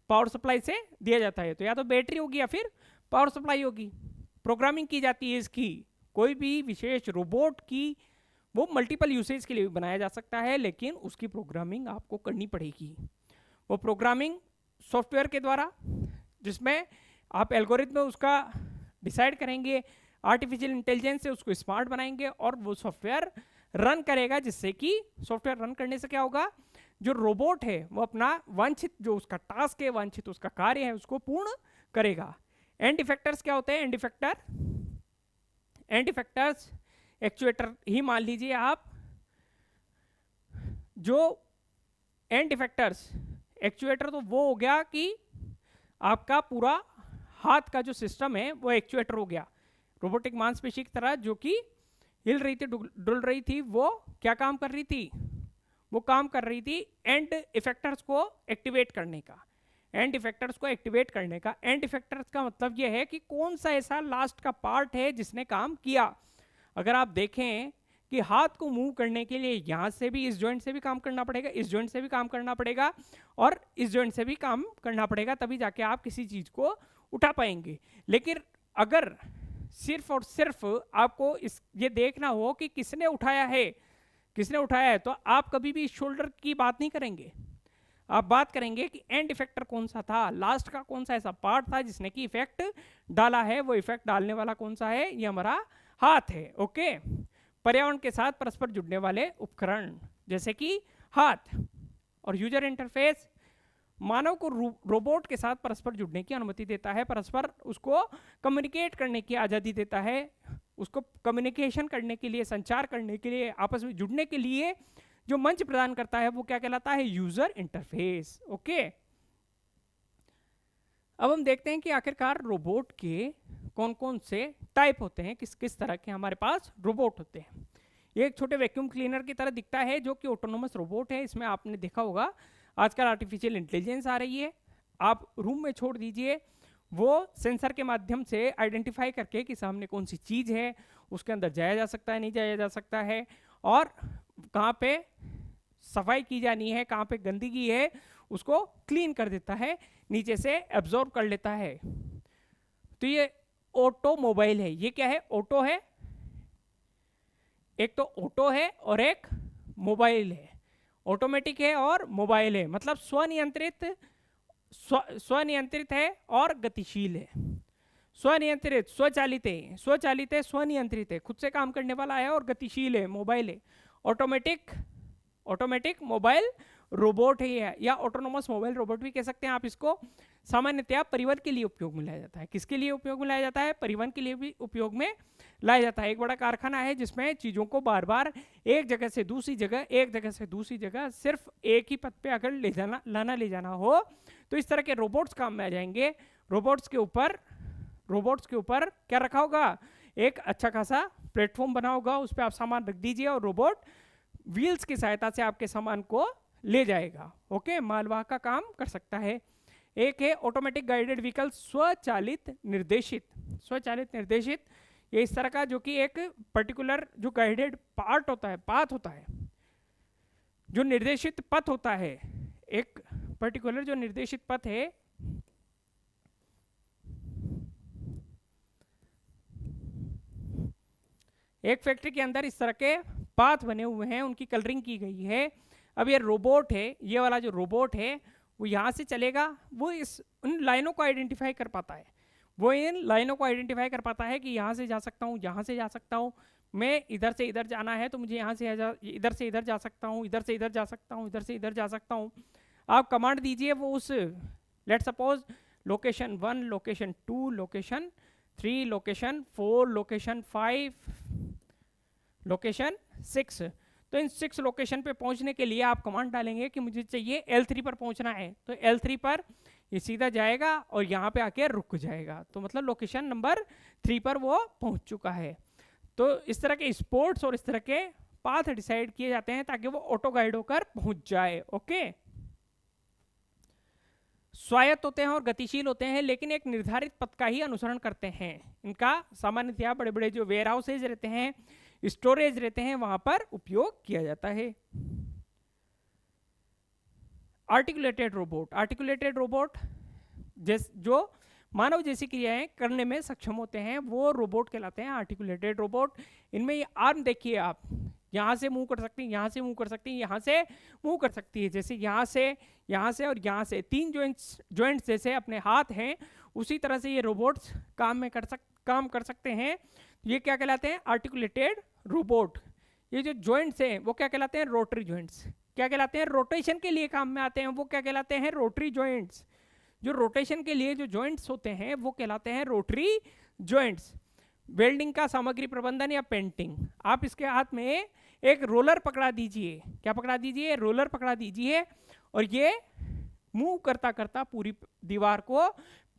पावर सप्लाई से दिया जाता है। तो या तो बैटरी होगी या फिर पावर सप्लाई होगी। प्रोग्रामिंग की जाती है इसकी। कोई भी विशेष रोबोट की वो मल्टीपल यूसेज के लिए भी बनाया जा सकता है, लेकिन उसकी प्रोग्रामिंग आपको करनी पड़ेगी। वो प्रोग्रामिंग सॉफ्टवेयर के द्वारा, जिसमें आप एल्गोरिथम उसका डिसाइड करेंगे, आर्टिफिशियल इंटेलिजेंस से उसको स्मार्ट बनाएंगे और वो सॉफ्टवेयर रन करेगा, जिससे कि सॉफ्टवेयर रन करने से क्या होगा? जो रोबोट है वो अपना वांछित जो उसका टास्क है, वांछित उसका कार्य है, उसको पूर्ण करेगा। एंड इफेक्टर्स क्या होते हैं? एंड इफेक्टर्स एक्चुएटर ही मान लीजिए आप। जो एंड इफेक्टर्स एक्चुएटर तो वो हो गया कि आपका पूरा हाथ का जो सिस्टम है वो एक्चुएटर हो गया, रोबोटिक मांसपेशी की तरह, जो कि हिल रही थी, डुल रही थी, वो क्या काम कर रही थी? वो काम कर रही थी एंड इफेक्टर्स को एक्टिवेट करने का। एंड इफेक्टर्स को एक्टिवेट करने का, एंड इफेक्टर्स का मतलब ये है कि कौन सा ऐसा लास्ट का पार्ट है जिसने काम किया। अगर आप देखें कि हाथ को मूव करने के लिए यहाँ से भी, इस जॉइंट से भी काम करना पड़ेगा, इस जॉइंट से भी काम करना पड़ेगा, और इस जॉइंट से भी काम करना पड़ेगा, तभी जाके आप किसी चीज़ को उठा पाएंगे। लेकिन अगर सिर्फ और सिर्फ आपको ये देखना हो कि किसने उठाया है, किसने उठाया है, तो आप कभी भी शोल्डर की बात नहीं करेंगे। आप बात करेंगे कि एंड इफेक्टर कौन सा था, लास्ट का कौन सा ऐसा पार्ट था जिसने कि इफेक्ट डाला है। वो इफेक्ट डालने वाला कौन सा है? ये हमारा हाथ है। ओके, पर्यावरण के साथ परस्पर जुड़ने वाले उपकरण जैसे कि हाथ। और यूजर इंटरफेस मानव को रोबोट के साथ परस्पर जुड़ने की अनुमति देता है, परस्पर उसको कम्युनिकेट करने की आज़ादी देता है, उसको कम्युनिकेशन करने के लिए, संचार करने के लिए, आपस में जुड़ने के लिए जो मंच प्रदान करता है वो क्या कहलाता है? User interface. ओके, अब हम देखते हैं कि आखिरकार रोबोट के कौन कौन से टाइप होते हैं, किस किस तरह के हमारे पास रोबोट होते हैं। ये एक छोटे वैक्यूम क्लीनर की तरह दिखता है जो कि ऑटोनोमस रोबोट है। इसमें आपने देखा होगा आजकल आर्टिफिशियल इंटेलिजेंस आ रही है। आप रूम में छोड़ दीजिए, वो सेंसर के माध्यम से आइडेंटिफाई करके कि सामने कौन सी चीज़ है, उसके अंदर जाया जा सकता है, नहीं जाया जा सकता है, और कहाँ पे सफाई की जानी है, कहाँ पे गंदगी है, उसको क्लीन कर देता है, नीचे से एब्जॉर्ब कर लेता है। तो ये ऑटोमोबाइल है। ये क्या है? ऑटो है, एक तो ऑटो है और एक मोबाइल है। ऑटोमेटिक है और मोबाइल है, मतलब स्वनियंत्रित, स्वनियंत्रित है और गतिशील है। स्वनियंत्रित, स्वचालित है, स्वचालित है, स्वनियंत्रित है, खुद से काम करने वाला है, और गतिशील है, मोबाइल है। ऑटोमेटिक, ऑटोमेटिक मोबाइल रोबोट है, या ऑटोनोमस मोबाइल रोबोट भी कह सकते हैं आप इसको। सामान्यतया परिवहन के लिए उपयोग में लाया जाता है। किसके लिए उपयोग में लाया जाता है? परिवहन के लिए भी उपयोग में लाया जाता है। एक बड़ा कारखाना है जिसमें चीज़ों को बार बार एक जगह से दूसरी जगह, एक जगह से दूसरी जगह सिर्फ एक ही पथ पे अगर ले जाना, लाना ले जाना हो, तो इस तरह के रोबोट्स काम में आ जाएंगे। रोबोट्स के ऊपर क्या रखा होगा? एक अच्छा खासा प्लेटफॉर्म बना होगा, उस पर आप सामान रख दीजिए और रोबोट व्हील्स की सहायता से आपके सामान को ले जाएगा। ओके, मालवाहक का काम कर सकता है। एक है ऑटोमेटिक गाइडेड व्हीकल, स्वचालित निर्देशित। स्वचालित निर्देशित ये इस तरह का, जो कि एक पर्टिकुलर जो गाइडेड पार्ट होता है, पाथ होता है, जो निर्देशित पथ होता है, एक पर्टिकुलर जो निर्देशित पथ है, एक फैक्ट्री के अंदर इस तरह के पाथ बने हुए हैं, उनकी कलरिंग की गई है। अब ये रोबोट है, ये वाला जो रोबोट है वो यहाँ से चलेगा, वो उन लाइनों को आइडेंटिफाई कर पाता है, वो इन लाइनों को आइडेंटिफाई कर पाता है कि यहाँ से जा सकता हूँ, यहाँ से जा सकता हूँ, मैं इधर से इधर जाना है तो मुझे यहाँ से इधर से इधर जा सकता हूँ, इधर से इधर जा सकता हूँ, इधर से इधर जा सकता हूँ। आप कमांड दीजिए, वो उस let suppose location 1, location 2, location 3, location 4, location 5, location 6, तो इन 6 लोकेशन पे पहुंचने के लिए आप कमांड डालेंगे कि मुझे चाहिए L3 पर पहुंचना है, तो L3 पर ये सीधा जाएगा और यहाँ पे आके रुक जाएगा, तो मतलब लोकेशन नंबर 3 पर वो पहुंच चुका है। तो इस तरह के स्पोर्ट्स और इस तरह के पाथ डिसाइड किए जाते हैं ताकि वो ऑटो गाइड होकर पहुंच जाए। ओके, स्वायत्त होते हैं और गतिशील होते हैं, लेकिन एक निर्धारित पथ का ही अनुसरण करते हैं। इनका सामान्यतया बड़े बड़े जो वेयर हाउसेज रहते हैं, स्टोरेज रहते हैं, वहां पर उपयोग किया जाता है। आर्टिकुलेटेड रोबोट, आर्टिकुलेटेड रोबोट जो मानव जैसी क्रियाएं करने में सक्षम होते हैं, वो रोबोट कहलाते हैं आर्टिकुलेटेड रोबोट। इनमें ये आर्म देखिए, आप यहाँ से मूव कर सकती हैं, यहाँ से मूव कर सकती हैं, यहाँ से मूव कर सकती है, जैसे यहाँ से और यहाँ से 3 जॉइंट्स जैसे अपने हाथ हैं, उसी तरह से ये रोबोट्स काम कर सकते हैं। ये क्या कहलाते हैं? Articulated robot. ये जो जॉइंट्स हैं वो क्या कहलाते हैं? Rotary joints. क्या कहलाते हैं? रोटेशन के लिए काम में आते हैं, वो क्या कहलाते हैं? Rotary joints. जो रोटेशन के लिए जो जॉइंट्स होते हैं वो कहलाते हैं रोटरी जॉइंट्स। वेल्डिंग का सामग्री प्रबंधन या पेंटिंग, आप इसके हाथ में एक रोलर पकड़ा दीजिए, क्या पकड़ा दीजिए? रोलर पकड़ा दीजिए, और ये मूव करता करता पूरी दीवार को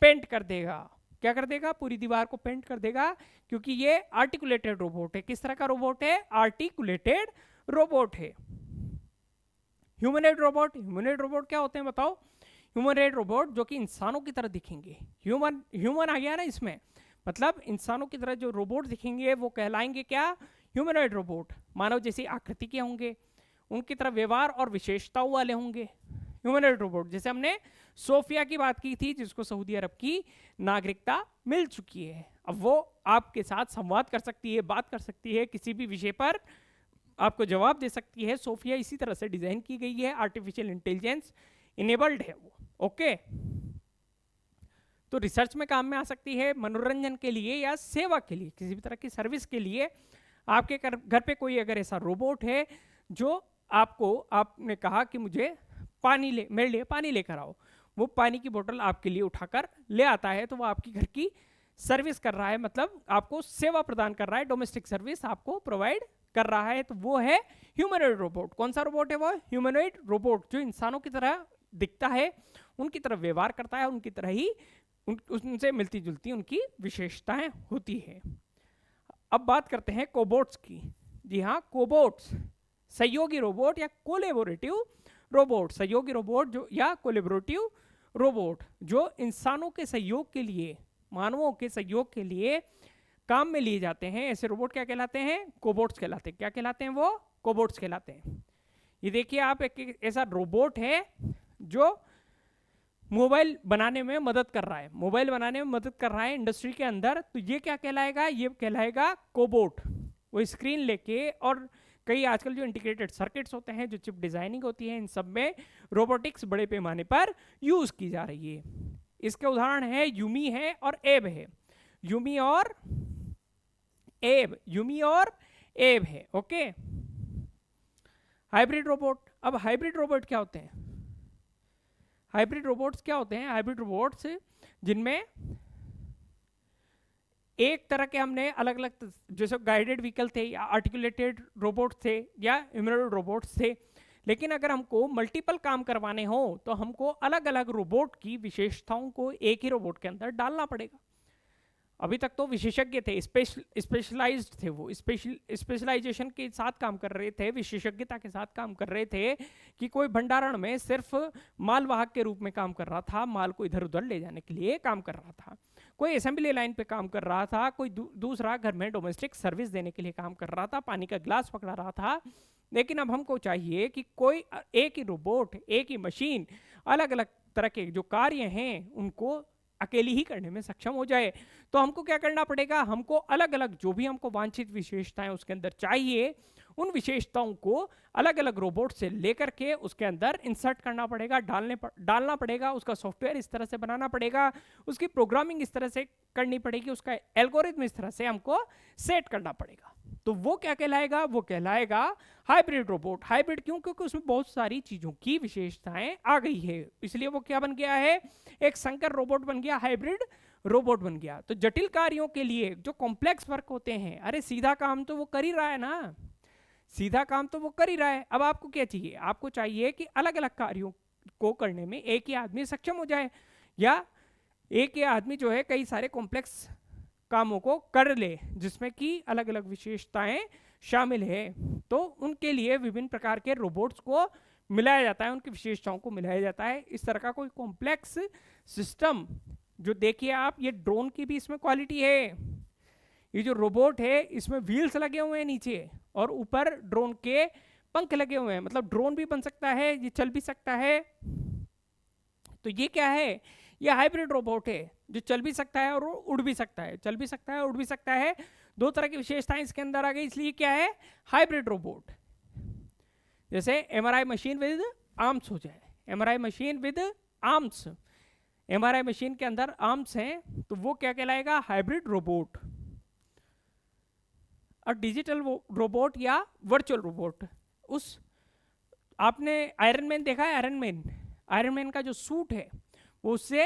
पेंट कर देगा। क्या कर देगा, पूरी दीवार को पेंट कर देगा, क्योंकि ये आर्टिकुलेटेड रोबोट है। किस तरह का रोबोट है, आर्टिकुलेटेड रोबोट है। ह्यूमनॉइड रोबोट, ह्यूमनॉइड रोबोट क्या होते हैं बताओ, ह्यूमनॉइड रोबोट जो कि इंसानों की तरह दिखेंगे, ह्यूमन आ गया ना इसमें, मतलब इंसानों की तरह जो रोबोट दिखेंगे वो कहलाएंगे क्या, ह्यूमनॉइड रोबोट। मानव जैसी आकृति के होंगे, उनकी तरह व्यवहार और विशेषताओं वाले होंगे ह्यूमनॉइड रोबोट। जैसे हमने सोफिया की बात की थी, जिसको सऊदी अरब की नागरिकता मिल चुकी है। अब वो आपके साथ संवाद कर सकती है, बात कर सकती है, किसी भी विषय पर आपको जवाब दे सकती है। सोफिया इसी तरह से डिजाइन की गई है, आर्टिफिशियल इंटेलिजेंस इनेबल्ड है वो। ओके, तो रिसर्च में काम में आ सकती है, मनोरंजन के लिए या सेवा के लिए, किसी भी तरह की सर्विस के लिए। आपके घर पे कोई अगर ऐसा रोबोट है जो आपने कहा कि मुझे मेरे लिए पानी लेकर आओ, वो पानी की बोतल आपके लिए उठाकर ले आता है, तो वो आपकी घर की सर्विस कर रहा है, मतलब आपको सेवा प्रदान कर रहा है, डोमेस्टिक सर्विस आपको प्रोवाइड कर रहा है। तो वो है ह्यूमनॉइड रोबोट। कौन सा रोबोट है वो, ह्यूमनॉइड रोबोट, जो इंसानों की तरह दिखता है, उनकी तरह व्यवहार करता है, उनकी तरह ही उनसे मिलती जुलती उनकी विशेषताएं होती है। अब बात करते हैं कोबोट्स की। जी हाँ, कोबोट्स सहयोगी रोबोट या कोलैबोरेटिव रोबोट, सहयोगी रोबोट जो या कोलैबोरेटिव रोबोट जो इंसानों के सहयोग के लिए, मानवों के सहयोग के लिए काम में लिए जाते हैं, ऐसे रोबोट क्या कहलाते हैं, कोबोट्स कहलाते हैं। क्या कहलाते हैं वो, कोबोट्स कहलाते हैं। ये देखिए आप, एक ऐसा रोबोट है जो मोबाइल बनाने में मदद कर रहा है, मोबाइल बनाने में मदद कर रहा है इंडस्ट्री के अंदर, तो ये क्या कहलाएगा, ये कहलाएगा कोबोट। वो स्क्रीन लेके, और कई आजकल जो इंटीग्रेटेड सर्किट्स होते हैं, जो चिप डिजाइनिंग होती है, इन सब में रोबोटिक्स बड़े पैमाने पर यूज की जा रही है। इसके उदाहरण है यूमी है और एब है, यूमी और एब है। Okay, hybrid robot. अब हाइब्रिड रोबोट क्या होते हैं, हाइब्रिड रोबोट्स क्या होते हैं, हाइब्रिड रोबोट्स जिनमें एक तरह के हमने अलग अलग, जैसे गाइडेड व्हीकल थे या आर्टिकुलेटेड रोबोट थे या ह्यूमनॉइड रोबोट्स थे, लेकिन अगर हमको मल्टीपल काम करवाने हो तो हमको अलग अलग रोबोट की विशेषताओं को एक ही रोबोट के अंदर डालना पड़ेगा। अभी तक तो विशेषज्ञ थे, स्पेशलाइज्ड थे, वो स्पेशलाइजेशन के साथ काम कर रहे थे, विशेषज्ञता के साथ काम कर रहे थे, कि कोई भंडारण में सिर्फ मालवाहक के रूप में काम कर रहा था, माल को इधर उधर ले जाने के लिए काम कर रहा था, कोई असेंबली लाइन पे काम कर रहा था, कोई दूसरा घर में डोमेस्टिक सर्विस देने के लिए काम कर रहा था, पानी का ग्लास पकड़ा रहा था। लेकिन अब हमको चाहिए कि कोई एक ही रोबोट, एक ही मशीन अलग अलग तरह के जो कार्य हैं उनको अकेली ही करने में सक्षम हो जाए। तो हमको क्या करना पड़ेगा, हमको अलग अलग जो भी हमको वांछित विशेषताएं उसके अंदर चाहिए, उन विशेषताओं को अलग अलग रोबोट से लेकर के उसके अंदर इंसर्ट करना पड़ेगा, डालना पड़ेगा, उसका सॉफ्टवेयर इस तरह से बनाना पड़ेगा, उसकी प्रोग्रामिंग इस तरह से करनी पड़ेगी, उसका एल्गोरिथम इस तरह से हमको सेट करना पड़ेगा। तो वो क्या कहलाएगा, वो कहलाएगा हाइब्रिड रोबोट। हाइब्रिड क्यों, क्योंकि उसमें बहुत सारी चीजों की विशेषताएं आ गई है, इसलिए वो क्या बन गया है, एक संकर रोबोट बन गया, हाइब्रिड रोबोट बन गया। तो जटिल कार्यों के लिए जो कॉम्प्लेक्स वर्क होते हैं, अरे सीधा काम तो वो कर ही रहा है ना, सीधा काम तो वो कर ही रहा है। अब आपको क्या चाहिए, आपको चाहिए कि अलग अलग कार्यों को करने में एक ही आदमी सक्षम हो जाए, या एक ही आदमी जो है कई सारे कॉम्प्लेक्स कामों को कर ले, जिसमें कि अलग अलग विशेषताएं शामिल है। तो उनके लिए विभिन्न प्रकार के रोबोट्स को मिलाया जाता है, उनकी विशेषताओं को मिलाया जाता है। इस तरह का कोई कॉम्प्लेक्स सिस्टम, जो देखिए आप, ये ड्रोन की भी इसमें क्वालिटी है। ये जो रोबोट है इसमें व्हील्स लगे हुए हैं नीचे, और ऊपर ड्रोन के पंख लगे हुए हैं, मतलब ड्रोन भी बन सकता है, ये चल भी सकता है। तो ये क्या है, ये हाइब्रिड रोबोट है जो चल भी सकता है और उड़ भी सकता है, चल भी सकता है, उड़ भी सकता है, दो तरह की विशेषताएं इसके अंदर आ गई, इसलिए क्या है, हाइब्रिड रोबोट। जैसे एमआरआई मशीन विद आर्म्स हो जाए, MRI machine with arms, MRI machine के अंदर आर्म्स हैं, तो वो क्या कहलाएगा, हाइब्रिड रोबोट। और डिजिटल रोबोट या वर्चुअल रोबोट, उस आपने आयरन मैन देखा है, आयरन मैन का जो सूट है वो उससे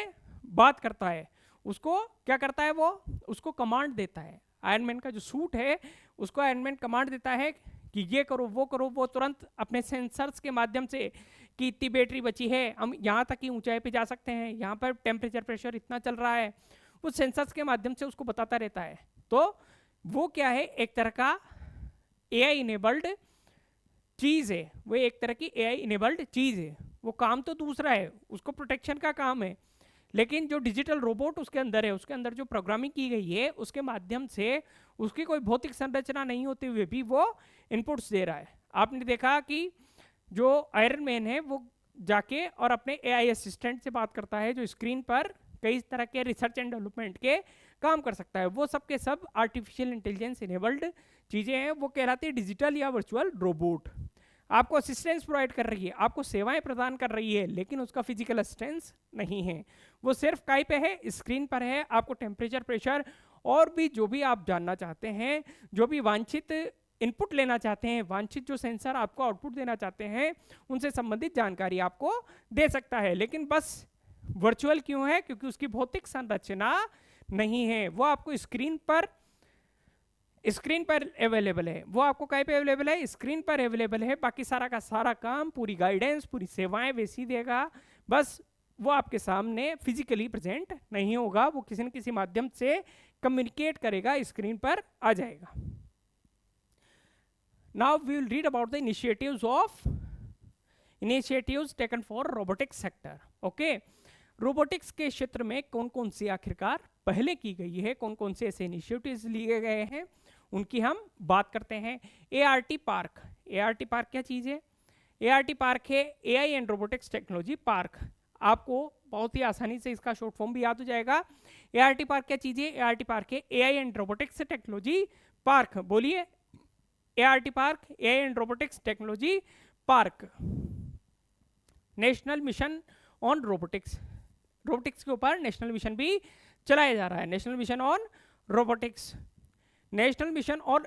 बात करता है, उसको क्या करता है, वो उसको कमांड देता है। आयरन मैन का जो सूट है उसको आयरन मैन कमांड देता है कि ये करो वो करो, वो तुरंत अपने सेंसर्स के माध्यम से कि इतनी बैटरी बची है, हम यहाँ तक की ऊंचाई पे जा सकते हैं, यहाँ पर टेम्परेचर प्रेशर इतना चल रहा है, वो सेंसर्स के माध्यम से उसको बताता रहता है। तो वो क्या है, एक तरह का एआई इनेबल्ड चीज है, वो एक तरह की एआई इनेबल्ड चीज है। वो काम तो दूसरा है, उसको प्रोटेक्शन का काम है, लेकिन जो डिजिटल रोबोट उसके अंदर है, उसके अंदर जो प्रोग्रामिंग की गई है उसके माध्यम से उसकी कोई भौतिक संरचना नहीं होते हुए भी वो इनपुट्स दे रहा है। आपने देखा कि जो आयरन मैन है वो जाके और अपने एआई असिस्टेंट से बात करता है जो स्क्रीन पर कई तरह के रिसर्च एंड डेवलपमेंट के काम कर सकता है। वो सब के सब आर्टिफिशियल इंटेलिजेंस इनेबल्ड चीज़ें हैं, वो कहलाती है डिजिटल या वर्चुअल रोबोट। आपको असिस्टेंस प्रोवाइड कर रही है, आपको सेवाएं प्रदान कर रही है, लेकिन उसका फिजिकल असिस्टेंस नहीं है। वो सिर्फ काय पे है, स्क्रीन पर है। आपको टेम्परेचर, प्रेशर और भी जो भी आप जानना चाहते हैं, जो भी वांछित इनपुट लेना चाहते हैं, वांछित जो सेंसर आपको आउटपुट देना चाहते हैं, उनसे संबंधित जानकारी आपको दे सकता है। लेकिन बस वर्चुअल क्यों है? क्योंकि उसकी भौतिक संरचना नहीं है। वो आपको स्क्रीन पर अवेलेबल है। वो आपको कहीं पे अवेलेबल है? स्क्रीन पर अवेलेबल है। बाकी सारा का सारा काम, पूरी गाइडेंस, पूरी सेवाएं वैसी देगा, बस वो आपके सामने फिजिकली प्रेजेंट नहीं होगा। वो किसी न किसी माध्यम से कम्युनिकेट करेगा, स्क्रीन पर आ जाएगा। Now we will read about the initiatives taken for robotics sector. Okay, robotics के क्षेत्र में कौन कौन सी आखिरकार पहले की गई है, कौन कौन से ऐसे इनिशिएटिव्स लिए गए हैं, उनकी हम बात करते हैं। ART park. ART पार्क क्या चीज़ है? ART पार्क है AI and robotics technology park. आपको बहुत ही आसानी से इसका शॉर्ट फॉर्म भी याद हो जाएगा। ART पार्क क्या चीज़ है? ART पार्क है AI and robotics technology park. बोलिए, ART park, AI and robotics technology park. National mission on robotics. Robotics के ऊपर नेशनल मिशन भी चलाया जा रहा है। National mission on robotics, national mission on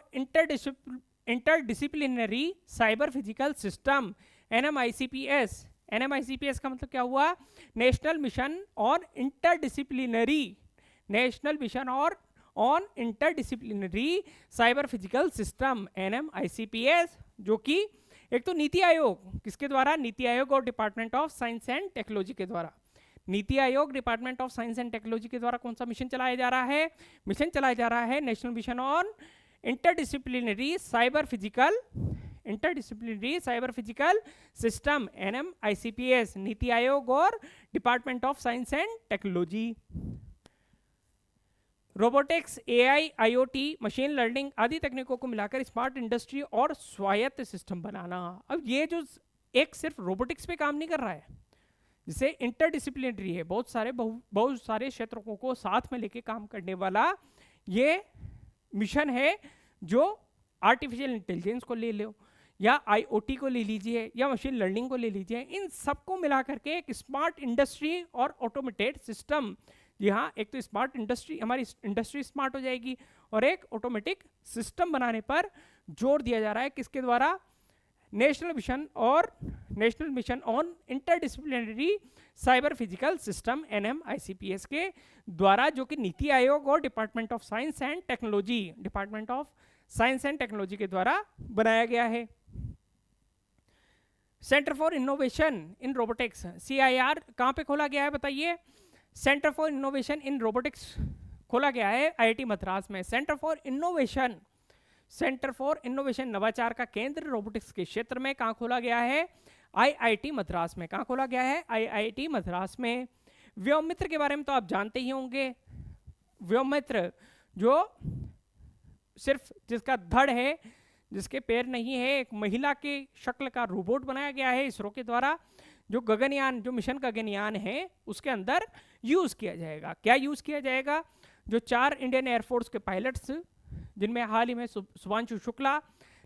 interdisciplinary cyber physical system, NMICPS। NMICPS का मतलब क्या हुआ? National mission on interdisciplinary, national mission on interdisciplinary cyber physical system, NMICPS, जो कि एक तो नीति आयोग, किसके द्वारा? नीति आयोग और department of science and technology के द्वारा। NITI Aayog, department of science and technology के द्वारा कौन सा मिशन चलाया जा रहा है? मिशन चलाया जा रहा है national mission on interdisciplinary cyber physical system, NMICPS, NITI Aayog और department of science and technology. Robotics, AI, IoT, machine learning आदि तकनीकों को मिलाकर स्मार्ट इंडस्ट्री और स्वायत्त सिस्टम बनाना। अब ये जो एक सिर्फ रोबोटिक्स पे काम नहीं कर रहा है, जिसे इंटरडिसिप्लिनरी है, बहुत सारे क्षेत्रों को साथ में लेके काम करने वाला ये मिशन है, जो आर्टिफिशियल इंटेलिजेंस को ले लो या IoT को ले लीजिए या मशीन लर्निंग को ले लीजिए, इन सबको मिला करके एक स्मार्ट इंडस्ट्री और ऑटोमेटेड सिस्टम। जी हाँ, एक तो स्मार्ट इंडस्ट्री, हमारी इंडस्ट्री स्मार्ट हो जाएगी, और एक ऑटोमेटिक सिस्टम बनाने पर जोर दिया जा रहा है। किसके द्वारा? National mission on interdisciplinary cyber physical system, NMICPS के द्वारा, जो कि नीति आयोग और department of science and technology के द्वारा बनाया गया है। Centre for innovation in robotics, CIR, कहाँ पे खोला गया है बताइए? Centre for innovation in robotics खोला गया है IIT मद्रास में। सेंटर फॉर इनोवेशन नवाचार का केंद्र रोबोटिक्स के क्षेत्र में कहाँ खोला गया है? IIT मद्रास में। कहाँ खोला गया है? IIT मद्रास में। व्योममित्र के बारे में तो आप जानते ही होंगे। व्योममित्र जो सिर्फ जिसका धड़ है, जिसके पैर नहीं है, एक महिला के शक्ल का रोबोट बनाया गया है इसरो के द्वारा, जो गगनयान, जो मिशन गगनयान है उसके अंदर यूज किया जाएगा। क्या यूज किया जाएगा? जो 4 इंडियन एयरफोर्स के पायलट्स, जिनमें हाल ही में शुभांशु शुक्ला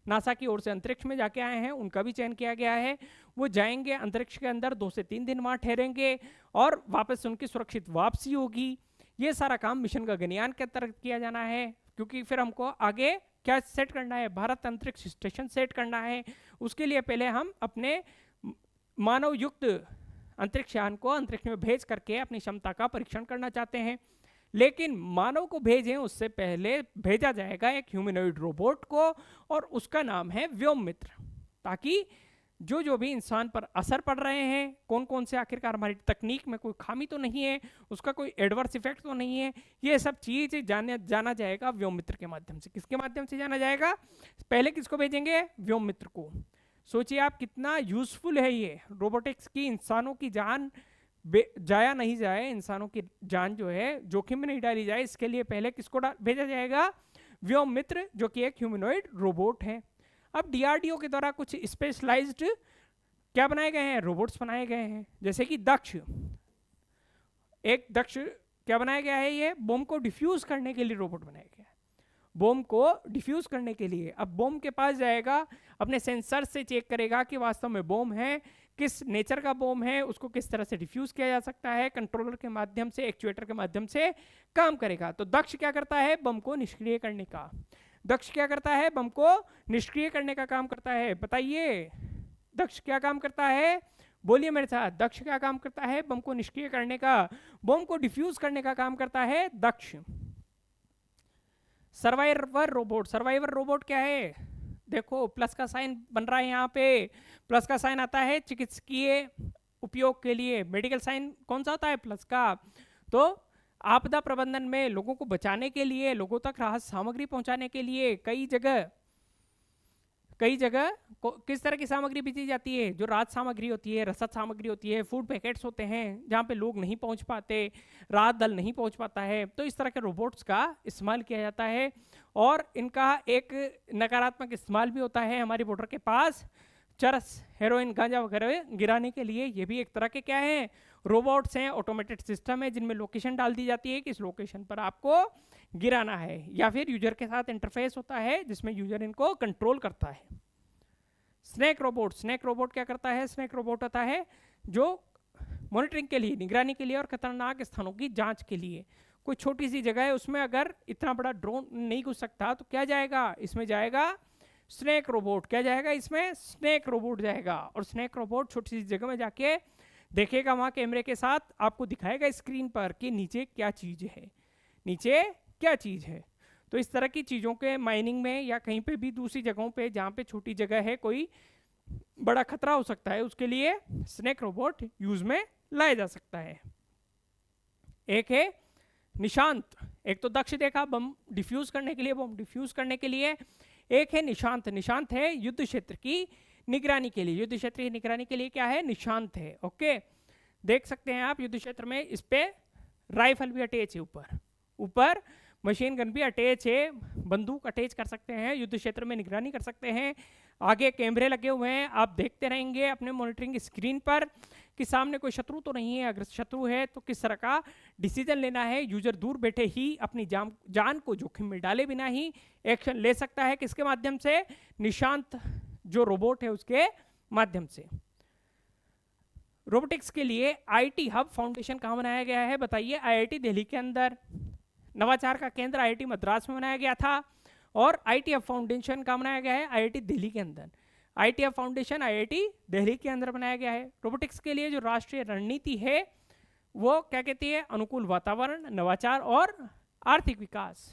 नासा की ओर से अंतरिक्ष में जाके आए हैं, उनका भी चयन किया गया है। वो जाएंगे अंतरिक्ष के अंदर, 2 से 3 दिन वहाँ ठहरेंगे और वापस उनकी सुरक्षित वापसी होगी। ये सारा काम मिशन गगनयान के अंतर्गत किया जाना है, क्योंकि फिर हमको आगे क्या सेट करना है? भारत अंतरिक्ष स्टेशन सेट करना है। उसके लिए पहले हम अपने मानव युक्त अंतरिक्ष यान को अंतरिक्ष में भेज करके अपनी क्षमता का परीक्षण करना चाहते हैं। लेकिन मानव को भेजें उससे पहले भेजा जाएगा एक ह्यूमनॉइड रोबोट को, और उसका नाम है व्योममित्र, ताकि जो भी इंसान पर असर पड़ रहे हैं, कौन कौन से आखिरकार हमारी तकनीक में कोई खामी तो नहीं है, उसका कोई एडवर्स इफेक्ट तो नहीं है, ये सब चीज़ जाना जाएगा व्योम मित्र के माध्यम से। किसके माध्यम से जाना जाएगा? पहले किसको भेजेंगे? व्योम मित्र को। सोचिए आप कितना यूजफुल है ये रोबोटिक्स की, इंसानों की जान जाया नहीं जाए, इंसानों की जान जो है जोखिम में नहीं डाली जाए, इसके लिए पहले किसको भेजा जाएगा? व्योम मित्र, जो कि एक ह्यूमनॉइड रोबोट है। अब डीआरडीओ के द्वारा कुछ स्पेशलाइज्ड क्या बनाए गए हैं? रोबोट्स बनाए गए हैं, जैसे कि दक्ष। एक दक्ष क्या बनाया गया है? ये बम को डिफ्यूज करने के लिए रोबोट बनाया गया है, बम को डिफ्यूज करने के लिए। अब बम के पास जाएगा, अपने सेंसर से चेक करेगा कि वास्तव में बम है, किस नेचर का बम है, उसको किस तरह से डिफ्यूज किया जा सकता है, कंट्रोलर के माध्यम से, एक्चुएटर के माध्यम से काम करेगा। तो दक्ष क्या करता है? बम को निष्क्रिय करने का। दक्ष क्या करता है? बम को निष्क्रिय करने का काम करता है। बताइए दक्ष क्या काम करता है? बोलिए मेरे साथ, दक्ष क्या काम करता है? बम को निष्क्रिय करने का, बम को डिफ्यूज करने का काम करता है दक्ष। सर्वाइवर रोबोट, सर्वाइवर रोबोट क्या है? देखो प्लस का साइन बन रहा है यहाँ पे, प्लस का साइन आता है चिकित्सकीय उपयोग के लिए। मेडिकल साइन कौन सा होता है? प्लस का। तो आपदा प्रबंधन में लोगों को बचाने के लिए, लोगों तक राहत सामग्री पहुंचाने के लिए कई जगह किस तरह की सामग्री भेजी जाती है? जो राहत सामग्री होती है, रसद सामग्री होती है, फूड पैकेट्स होते हैं जहाँ पे लोग नहीं पहुँच पाते, राहत दल नहीं पहुँच पाता है, तो इस तरह के रोबोट्स का इस्तेमाल किया जाता है। और इनका एक नकारात्मक इस्तेमाल भी होता है हमारी बॉर्डर के पास, चरस, हेरोइन, गांजा वगैरह गिराने के लिए। ये भी एक तरह के क्या है? रोबोट्स हैं, ऑटोमेटेड सिस्टम है, जिनमें लोकेशन डाल दी जाती है कि इस लोकेशन पर आपको गिराना है, या फिर यूजर के साथ इंटरफेस होता है जिसमें यूजर इनको कंट्रोल करता है। स्नेक रोबोट, स्नेक रोबोट क्या करता है? स्नेक रोबोट होता है जो मॉनिटरिंग के लिए, निगरानी के लिए और खतरनाक स्थानों की जांच के लिए। कोई छोटी सी जगह है, उसमें अगर इतना बड़ा ड्रोन नहीं घुस सकता तो क्या जाएगा? इसमें जाएगा स्नेक रोबोट। क्या जाएगा इसमें? स्नेक रोबोट जाएगा। और स्नेक रोबोट छोटी सी जगह में जाके देखेगा, वहाँ कैमरे के साथ आपको दिखाएगा स्क्रीन पर कि नीचे क्या चीज़ है, नीचे क्या चीज़ है। तो इस तरह की चीज़ों के माइनिंग में या कहीं पे भी दूसरी जगहों पे जहाँ पे छोटी जगह है, कोई बड़ा खतरा हो सकता है, उसके लिए स्नेक रोबोट यूज में लाया जा सकता है। एक है निशांत, एक तो दक्ष देखा बम डिफ्यूज करने के लिए, बम डिफ्यूज करने के लिए। एक है निशांत, निशांत है युद्ध क्षेत्र की निगरानी के लिए। युद्ध क्षेत्र की निगरानी के लिए क्या है? निशांत है। ओके, देख सकते हैं आप युद्ध क्षेत्र में इस पे राइफल भी अटैच है, ऊपर मशीन गन भी अटैच है, बंदूक अटैच कर सकते हैं, युद्ध क्षेत्र में निगरानी कर सकते हैं। आगे कैमरे लगे हुए हैं, आप देखते रहेंगे अपने मॉनिटरिंग स्क्रीन पर कि सामने कोई शत्रु तो नहीं है, अगर शत्रु है तो किस तरह का डिसीजन लेना है। यूजर दूर बैठे ही अपनी जान को जोखिम में डाले बिना ही एक्शन ले सकता है। किसके माध्यम से? निशांत जो रोबोट है उसके माध्यम से। रोबोटिक्स के लिए आईटी हब फाउंडेशन कहाँ बनाया गया है? बताइए। आईआईटी दिल्ली के अंदर। नवाचार का केंद्र आईआईटी मद्रास में बनाया गया था। और आईटी हब फाउंडेशन कहाँ बनाया गया है? आईआईटी दिल्ली के अंदर। IT hub foundation IIT Delhi के अंदर बनाया गया है। रोबोटिक्स के लिए जो राष्ट्रीय रणनीति है वो क्या कहती है? अनुकूल वातावरण, नवाचार और आर्थिक विकास।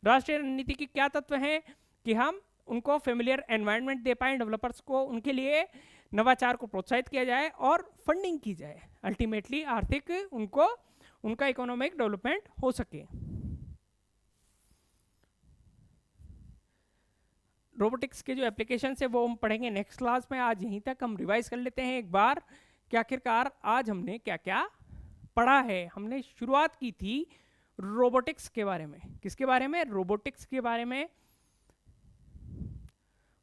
राष्ट्रीय रणनीति की क्या तत्व हैं कि हम उनको फेमिलियर एनवायरनमेंट दे पाएँ डेवलपर्स को, उनके लिए नवाचार को प्रोत्साहित किया जाए और फंडिंग की जाए, अल्टीमेटली आर्थिक उनका इकोनॉमिक डेवलपमेंट हो सके। रोबोटिक्स के जो एप्लीकेशन है वो हम पढ़ेंगे नेक्स्ट क्लास में। आज यहीं तक हम रिवाइज कर लेते हैं एक बार कि आखिरकार आज हमने क्या क्या पढ़ा है। हमने शुरुआत की थी रोबोटिक्स के बारे में। किसके बारे में? रोबोटिक्स के बारे में।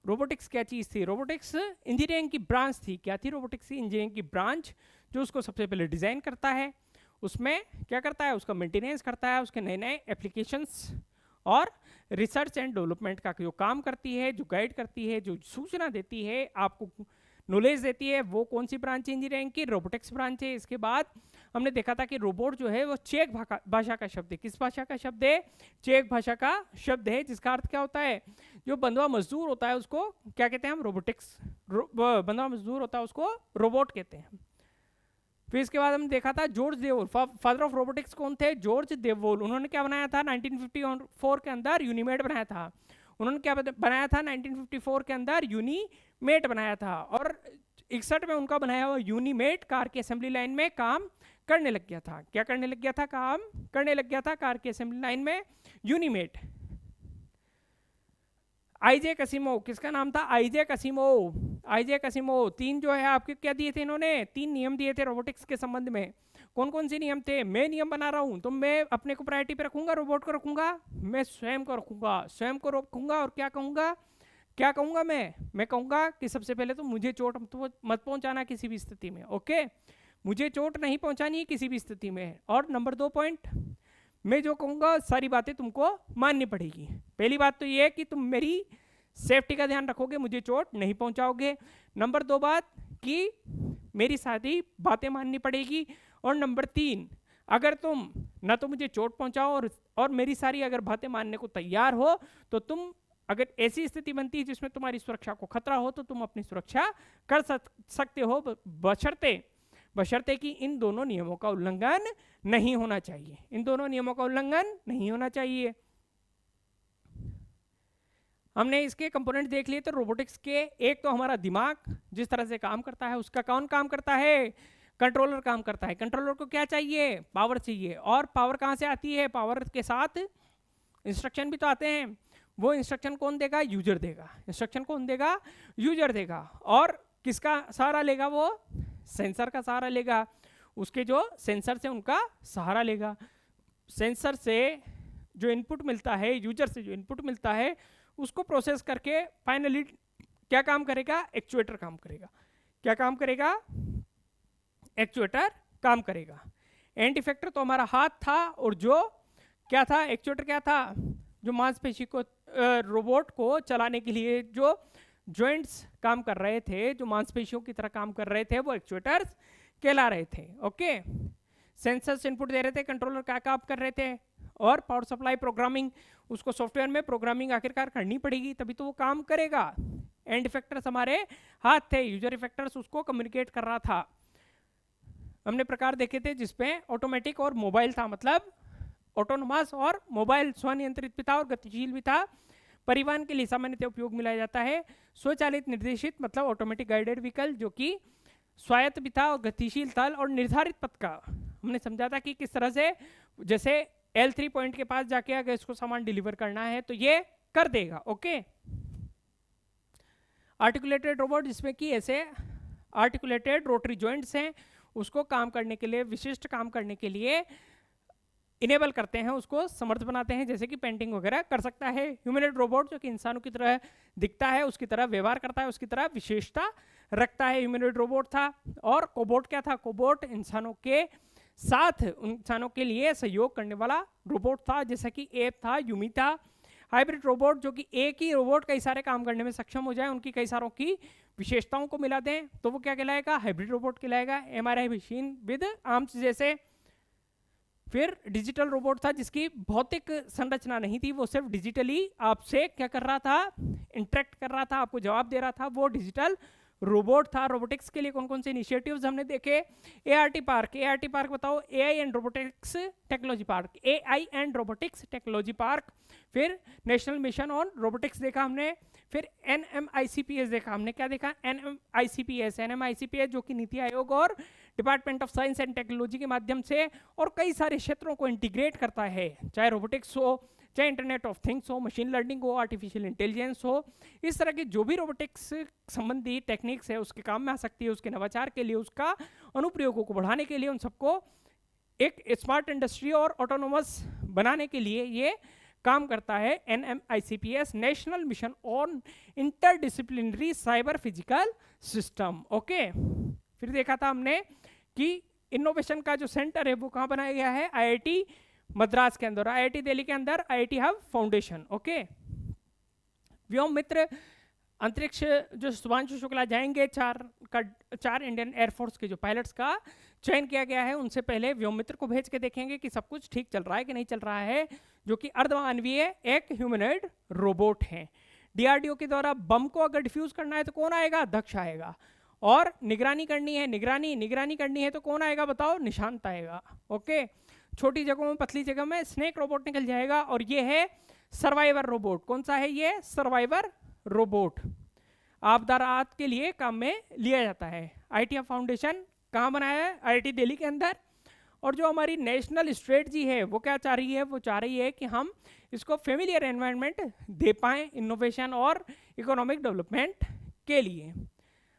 रोबोटिक्स क्या चीज़ थी? रोबोटिक्स इंजीनियरिंग की ब्रांच थी। क्या थी रोबोटिक्स की? इंजीनियरिंग की ब्रांच जो उसको सबसे पहले डिज़ाइन करता है, उसमें क्या करता है? उसका मेंटेनेंस करता है, उसके नए नए एप्लीकेशंस और रिसर्च एंड डेवलपमेंट का जो काम करती है, जो गाइड करती है, जो सूचना देती है, आपको नॉलेज देती है, वो कौन सी ब्रांच है? इंजीनियरिंग की रोबोटिक्स ब्रांच है। इसके बाद हमने देखा था कि रोबोट जो है वो चेक भाषा का शब्द है। किस भाषा का शब्द है? चेक भाषा का शब्द है, जिसका अर्थ क्या होता है? जो बंधुआ मजदूर होता है उसको क्या कहते हैं हम? रोबोटिक्स। बंधुआ मजदूर होता है उसको रोबोट कहते हैं। फिर इसके बाद हमने देखा था जॉर्ज देवोल, फादर ऑफ रोबोटिक्स कौन थे? जॉर्ज देवोल। उन्होंने क्या बनाया था? 1954 के अंदर यूनिमेड बनाया था। उन्होंने क्या बनाया था 1954 के अंदर? यूनीमेट बनाया था, और 61 में उनका बनाया हुआ यूनीमेट कार की असेंबली लाइन में काम करने लग गया था। क्या करने लग गया था? काम करने लग गया था कार की असेंबली लाइन में यूनीमेट। आईजे कसिमो, किसका नाम था? आईजे कसिमो। आईजे कसिमो 3 जो है आपके क्या दिए थे इन्होंने? 3 नियम दिए थे रोबोटिक्स के संबंध में। कौन कौन से नियम थे? मैं नियम बना रहा हूं तो मैं अपने को प्रायोरिटी पे रखूंगा, रोबोट को रखूंगा? मैं स्वयं को रखूंगा, स्वयं को रखूंगा। और क्या कहूंगा? क्या कहूंगा मैं कहूंगा कि सबसे पहले तो मुझे चोट मत पहुंचाना किसी भी स्थिति में। ओके, मुझे चोट नहीं पहुंचानी है किसी भी स्थिति में। और नंबर 2 पॉइंट, मैं जो कहूंगा सारी बातें तुमको माननी पड़ेगी। पहली बात तो ये है कि तुम मेरी सेफ्टी का ध्यान रखोगे, मुझे चोट नहीं पहुंचाओगे। नंबर 2 बात कि मेरी सारी बातें माननी पड़ेगी। और नंबर 3, अगर तुम ना तो मुझे चोट पहुंचाओ और मेरी सारी अगर बातें मानने को तैयार हो, तो तुम अगर ऐसी स्थिति बनती है जिसमें तुम्हारी सुरक्षा को खतरा हो, तो तुम अपनी सुरक्षा कर सकते हो, बशर्ते कि इन दोनों नियमों का उल्लंघन नहीं होना चाहिए। इन दोनों नियमों का उल्लंघन नहीं होना चाहिए। हमने इसके कंपोनेंट देख लिए। तो रोबोटिक्स के एक तो हमारा दिमाग जिस तरह से काम करता है, उसका कौन काम करता है? कंट्रोलर काम करता है। कंट्रोलर को क्या चाहिए? पावर चाहिए। और पावर कहाँ से आती है? पावर के साथ इंस्ट्रक्शन भी तो आते हैं। वो इंस्ट्रक्शन कौन देगा? यूजर देगा। इंस्ट्रक्शन कौन देगा? यूजर देगा। और किसका सहारा लेगा? वो सेंसर का सहारा लेगा। उसके जो सेंसर से उनका सहारा लेगा। सेंसर से जो इनपुट मिलता है, यूजर से जो इनपुट मिलता है, उसको प्रोसेस करके फाइनली क्या काम करेगा? एक्चुएटर काम करेगा। क्या काम करेगा? एक्चुएटर काम करेगा। एंड इफेक्टर तो हमारा हाथ था, और जो क्या था? एक्चुएटर क्या था? जो मांसपेशी को रोबोट को चलाने के लिए जो जॉइंट्स काम कर रहे थे, जो मांसपेशियों की तरह काम कर रहे थे, वो एक्चुएटर्स कहला रहे थे। ओके, सेंसर्स इनपुट दे रहे थे, कंट्रोलर क्या काम कर रहे थे, और पावर सप्लाई प्रोग्रामिंग, उसको सॉफ्टवेयर में प्रोग्रामिंग आखिरकार करनी पड़ेगी तभी तो वो काम करेगा। एंड इफेक्टर्स हमारे हाथ थे, यूजर इफेक्टर्स उसको कम्युनिकेट कर रहा था। हमने प्रकार देखे थे जिसमें ऑटोमेटिक और मोबाइल था, मतलब ऑटोनोमस और मोबाइल, स्वनियंत्रित भी था और गतिशील भी था। परिवहन के लिए सामान्यतः उपयोग में लाया जाता है। स्वचालित निर्देशित मतलब ऑटोमेटिक गाइडेड व्हीकल, जो कि स्वायत्त भी था और गतिशील था। और निर्धारित पथ का हमने समझा था कि किस तरह से, जैसे L3 पॉइंट के पास जाके अगर इसको सामान डिलीवर करना है तो ये कर देगा। ओके, आर्टिकुलेटेड रोबोट, जिसमें कि ऐसे आर्टिकुलेटेड रोटरी जॉइंट्स हैं, उसको काम करने के लिए, विशिष्ट काम करने के लिए इनेबल करते हैं, उसको समर्थ बनाते हैं, जैसे कि पेंटिंग वगैरह कर सकता है। ह्यूमनॉइड रोबोट जो कि इंसानों की तरह दिखता है, उसकी तरह व्यवहार करता है, उसकी तरह विशेषता रखता है, ह्यूमनॉइड रोबोट था। और कोबोट क्या था? कोबोट इंसानों के साथ, इंसानों के लिए सहयोग करने वाला रोबोट था, जैसा कि एप था, यूमी था। हाइब्रिड रोबोट, जो कि एक ही रोबोट कई सारे काम करने में सक्षम हो जाए, उनकी कई सारों की विशेषताओं को मिला दें, तो वो क्या कहलाएगा? हाइब्रिड रोबोट कहलाएगा। MRI मशीन विद आर्म्स जैसे। फिर डिजिटल रोबोट था, जिसकी भौतिक संरचना नहीं थी, वो सिर्फ डिजिटली आपसे क्या कर रहा था? इंटरेक्ट कर रहा था, आपको जवाब दे रहा था, वो डिजिटल रोबोट था। रोबोटिक्स के लिए कौन कौन से इनिशिएटिव्स हमने देखे? ART park. ART पार्क बताओ? AI and robotics technology park, AI and robotics technology park. फिर नेशनल मिशन ऑन रोबोटिक्स देखा हमने। फिर NMICPS देखा हमने। क्या देखा? NMICPS जो कि नीति आयोग और department of science and technology के माध्यम से और कई सारे क्षेत्रों को इंटीग्रेट करता है, चाहे रोबोटिक्स हो, चाहे इंटरनेट ऑफ थिंग्स हो, मशीन लर्निंग हो, आर्टिफिशियल इंटेलिजेंस हो। इस तरह की जो भी रोबोटिक्स संबंधी टेक्निक्स है उसके काम में आ सकती है, उसके नवाचार के लिए, उसका अनुप्रयोगों को बढ़ाने के लिए, उन सबको एक स्मार्ट इंडस्ट्री और ऑटोनोमस बनाने के लिए ये काम करता है NMICPS, national mission on interdisciplinary cyber physical system. Okay, फिर देखा था हमने कि इनोवेशन का जो सेंटर है वो कहाँ बनाया गया है? IIT मद्रास के अंदर, IIT दिल्ली के अंदर IIT हब फाउंडेशन। ओके, व्योम मित्र अंतरिक्ष जो शुभांशु शुक्ला जाएंगे, 4 इंडियन एयरफोर्स के जो पायलट्स का चयन किया गया है, उनसे पहले व्योम मित्र को भेज के देखेंगे कि सब कुछ ठीक चल रहा है कि नहीं चल रहा है, जो कि अर्धमानवीय एक ह्यूमनॉइड रोबोट हैं। DRDO के द्वारा बम को अगर डिफ्यूज करना है तो कौन आएगा? दक्ष आएगा। और निगरानी करनी है, निगरानी करनी है तो कौन आएगा बताओ? निशांत आएगा। ओके, छोटी जगहों में, पतली जगह में स्नेक रोबोट निकल जाएगा। और ये है सर्वाइवर रोबोट, कौन सा है ये? सर्वाइवर रोबोट, आपदा राहत के लिए काम में लिया जाता है। आईटीएफ फाउंडेशन कहाँ बनाया है? आईआईटी दिल्ली के अंदर। और जो हमारी नेशनल स्ट्रेटजी है वो क्या चाह रही है? वो चाह रही है कि हम इसको फेमिलियर एनवायरनमेंट दे पाएँ इनोवेशन और इकोनॉमिक डेवलपमेंट के लिए।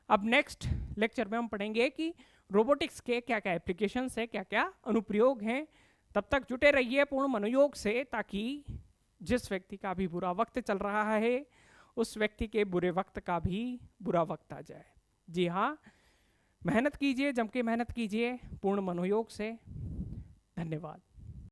अब नेक्स्ट लेक्चर में हम पढ़ेंगे कि रोबोटिक्स के क्या क्या एप्लीकेशंस है, क्या क्या अनुप्रयोग हैं। तब तक जुटे रहिए पूर्ण मनोयोग से, ताकि जिस व्यक्ति का भी बुरा वक्त चल रहा है उस व्यक्ति के बुरे वक्त का भी बुरा वक्त आ जाए। जी हाँ, मेहनत कीजिए, जम के मेहनत कीजिए पूर्ण मनोयोग से। धन्यवाद।